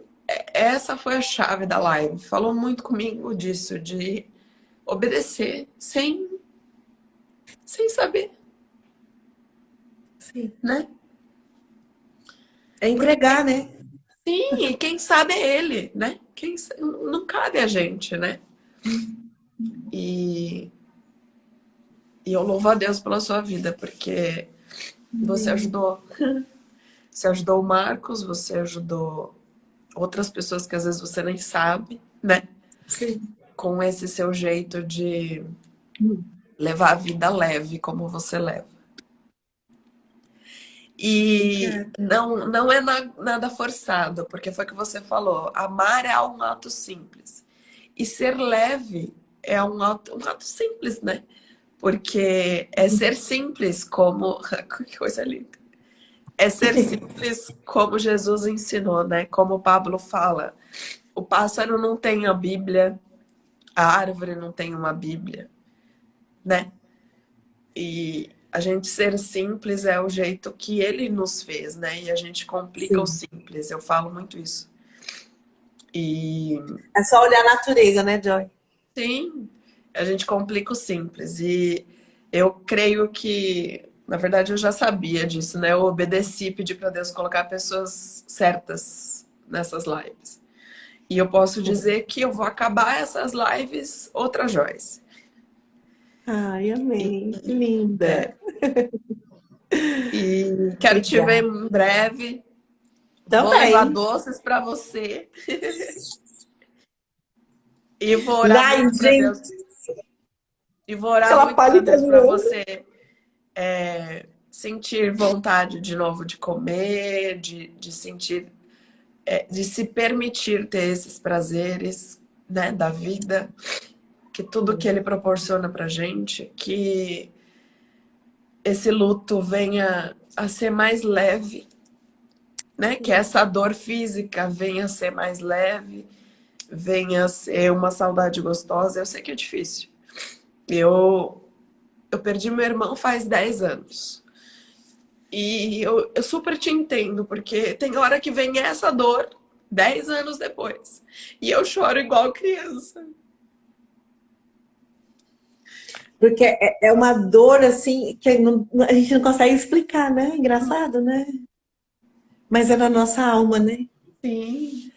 A: essa foi a chave da live. Falou muito comigo disso, de obedecer sem saber,
B: Sim.
A: né?
B: É entregar, né?
A: Sim, e quem sabe é ele, né? Não cabe a gente, né? E, e eu louvo a Deus pela sua vida, porque você ajudou. Você ajudou o Marcos, você ajudou outras pessoas que às vezes você nem sabe, né?
B: Sim.
A: Com esse seu jeito de levar a vida leve, como você leva. E
B: Obrigada.
A: não é nada forçado, porque foi o que você falou. Amar é um ato simples. E ser leve é um ato simples, né? Porque é ser simples como. Que coisa linda. É ser simples como Jesus ensinou, né? Como o Pablo fala. O pássaro não tem a Bíblia, a árvore não tem uma Bíblia, né? E a gente ser simples é o jeito que ele nos fez, né? E a gente complica o
B: Sim.
A: simples. Eu falo muito isso. E
B: É só olhar a natureza, né, Joy?
A: sim, a gente complica o simples. E eu creio que, na verdade, eu já sabia disso, né? Eu obedeci, pedi para Deus colocar pessoas certas nessas lives. E eu posso dizer que eu vou acabar essas lives outra Joyce.
B: Ai,
A: E,
B: amém. Que linda.
A: é, e quero te ver
B: Obrigada.
A: em breve. Vou levar
B: Também.
A: doces para você e vou orar
B: Ai,
A: muito para Deus.
B: gente,
A: E vou orar
B: aquela
A: muito para
B: palita
A: Deus para
B: voando.
A: você sentir vontade de novo de comer, de sentir, de se permitir ter esses prazeres, né, da vida, que tudo que ele proporciona pra gente, que esse luto venha a ser mais leve, né, que essa dor física venha a ser mais leve, venha a ser uma saudade gostosa. Eu sei que é difícil. Eu perdi meu irmão faz 10 anos. E eu super te entendo, porque tem hora que vem essa dor 10 anos depois. E eu choro igual criança.
B: Porque é uma dor assim que a gente não consegue explicar, né? Engraçado, né? Mas é na nossa alma, né?
A: Sim.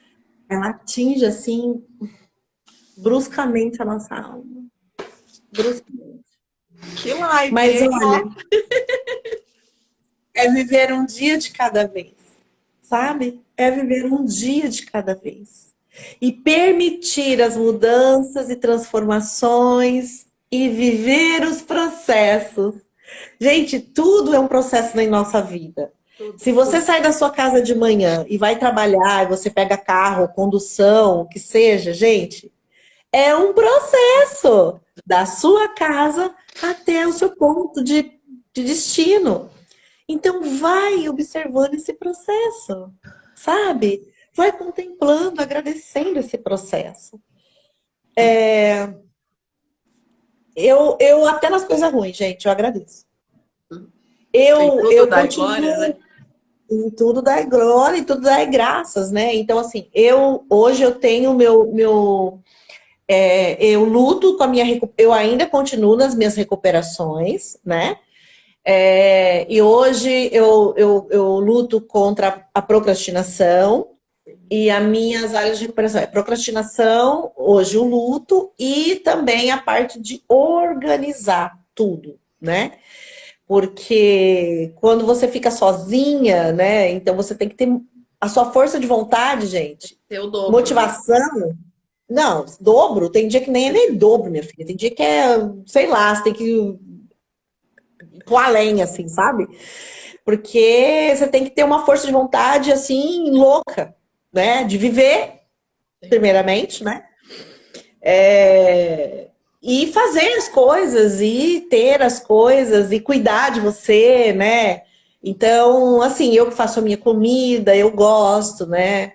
B: Ela atinge assim bruscamente a nossa alma. Bruscamente.
A: Que live,
B: Mas
A: hein?
B: olha,
A: Ó.
B: é viver um dia de cada vez, sabe? É viver um dia de cada vez. E permitir as mudanças e transformações e viver os processos. Gente, tudo é um processo na nossa vida.
A: Tudo,
B: Se você
A: tudo.
B: sai da sua casa de manhã e vai trabalhar, e você pega carro, condução, o que seja, gente, é um processo da sua casa até o seu ponto de destino. Então, vai observando esse processo, sabe? Vai contemplando, agradecendo esse processo. Eu até nas coisas ruins, gente, eu agradeço.
A: Em tudo
B: Eu
A: dá glória, né?
B: continuo em tudo dar glória e tudo dar graças, né? Então, assim, hoje eu tenho eu luto com a minha, eu ainda continuo nas minhas recuperações, né? E hoje eu luto contra a procrastinação e as minhas áreas de recuperação é procrastinação, hoje o luto e também a parte de organizar tudo, né? Porque quando você fica sozinha, né? Então você tem que ter a sua força de vontade, gente.
A: Ter o dobro, né?
B: Motivação. Não, dobro, tem dia que nem é nem dobro, minha filha. Tem dia que é, sei lá, você tem que ir pro além, assim, sabe? Porque você tem que ter uma força de vontade, assim, louca, né? De viver, primeiramente, né? E fazer as coisas, e ter as coisas, e cuidar de você, né? Então, assim, eu que faço a minha comida, eu gosto, né?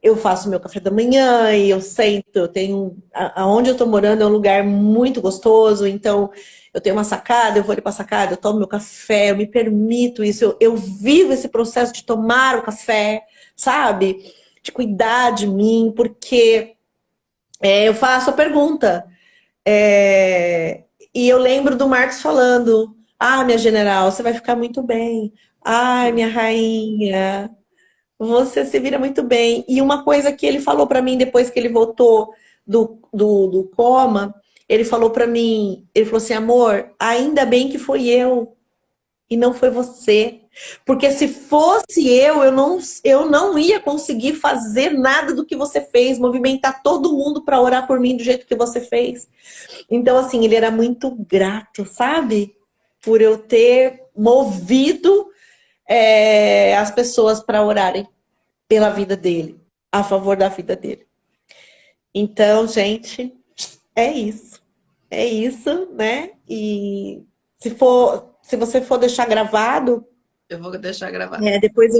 B: Eu faço meu café da manhã e eu sento, eu tenho. Aonde eu tô morando é um lugar muito gostoso, então eu tenho uma sacada, eu vou ali pra sacada, eu tomo meu café, eu me permito isso, eu vivo esse processo de tomar o café, sabe? De cuidar de mim, porque eu faço a pergunta. E eu lembro do Marcos falando: Ah, minha general, você vai ficar muito bem. Ai, minha rainha. Você se vira muito bem. E uma coisa que ele falou pra mim depois que ele voltou do coma, ele falou pra mim, ele falou assim, amor, ainda bem que foi eu e não foi você. Porque se fosse eu não ia conseguir fazer nada do que você fez, movimentar todo mundo para orar por mim do jeito que você fez. Então, assim, ele era muito grato, sabe? Por eu ter movido as pessoas para orarem pela vida dele, a favor da vida dele. Então, gente, é isso. É isso, né? E se você for deixar gravado,
A: Eu vou deixar gravado.
B: depois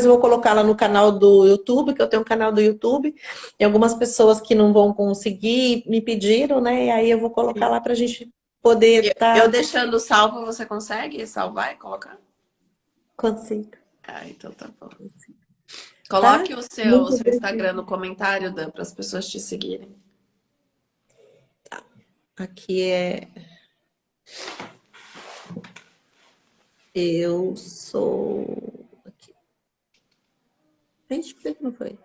B: eu vou colocar lá no canal do YouTube, que eu tenho um canal do YouTube, e algumas pessoas que não vão conseguir me pediram, né? E aí eu vou colocar lá pra gente poder
A: Eu deixando salvo, você consegue salvar e colocar?
B: Consigo.
A: Ah, então tá bom.
B: Consigo.
A: Coloque
B: Tá?
A: o seu Instagram no comentário, Dan, para as pessoas te seguirem.
B: Aqui é... Eu sou... Aqui. Gente, por que não foi?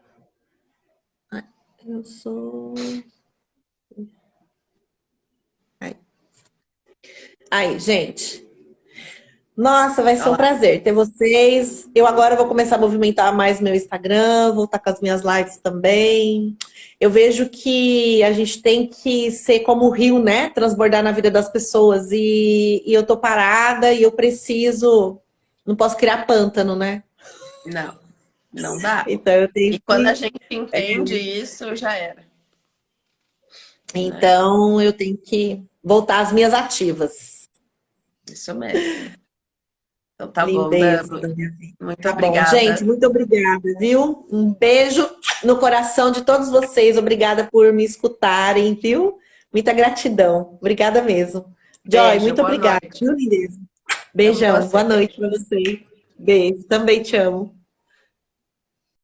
B: Eu sou... Aí, gente. Nossa, vai ser um prazer ter vocês. Eu agora vou começar a movimentar mais meu Instagram, voltar com as minhas lives também. Eu vejo que a gente tem que ser como o rio, né? Transbordar na vida das pessoas. E eu tô parada e eu preciso. Não posso criar pântano, né?
A: Não, não dá.
B: Então eu tenho
A: E quando
B: que.
A: a gente entende isso, já era.
B: Então eu tenho que voltar às minhas ativas.
A: Isso mesmo. Então tá bom,
B: Lindeza
A: Dan.
B: da minha vida.
A: Muito
B: Tá bom,
A: obrigada.
B: gente, muito obrigada, viu? Um beijo no coração de todos vocês. Obrigada por me escutarem, viu? Muita gratidão. Obrigada mesmo. Joy,
A: Beijo,
B: muito
A: boa
B: obrigada,
A: noite.
B: viu, lindeza? Beijão,
A: Amo você.
B: boa noite para vocês. Beijo, também te amo.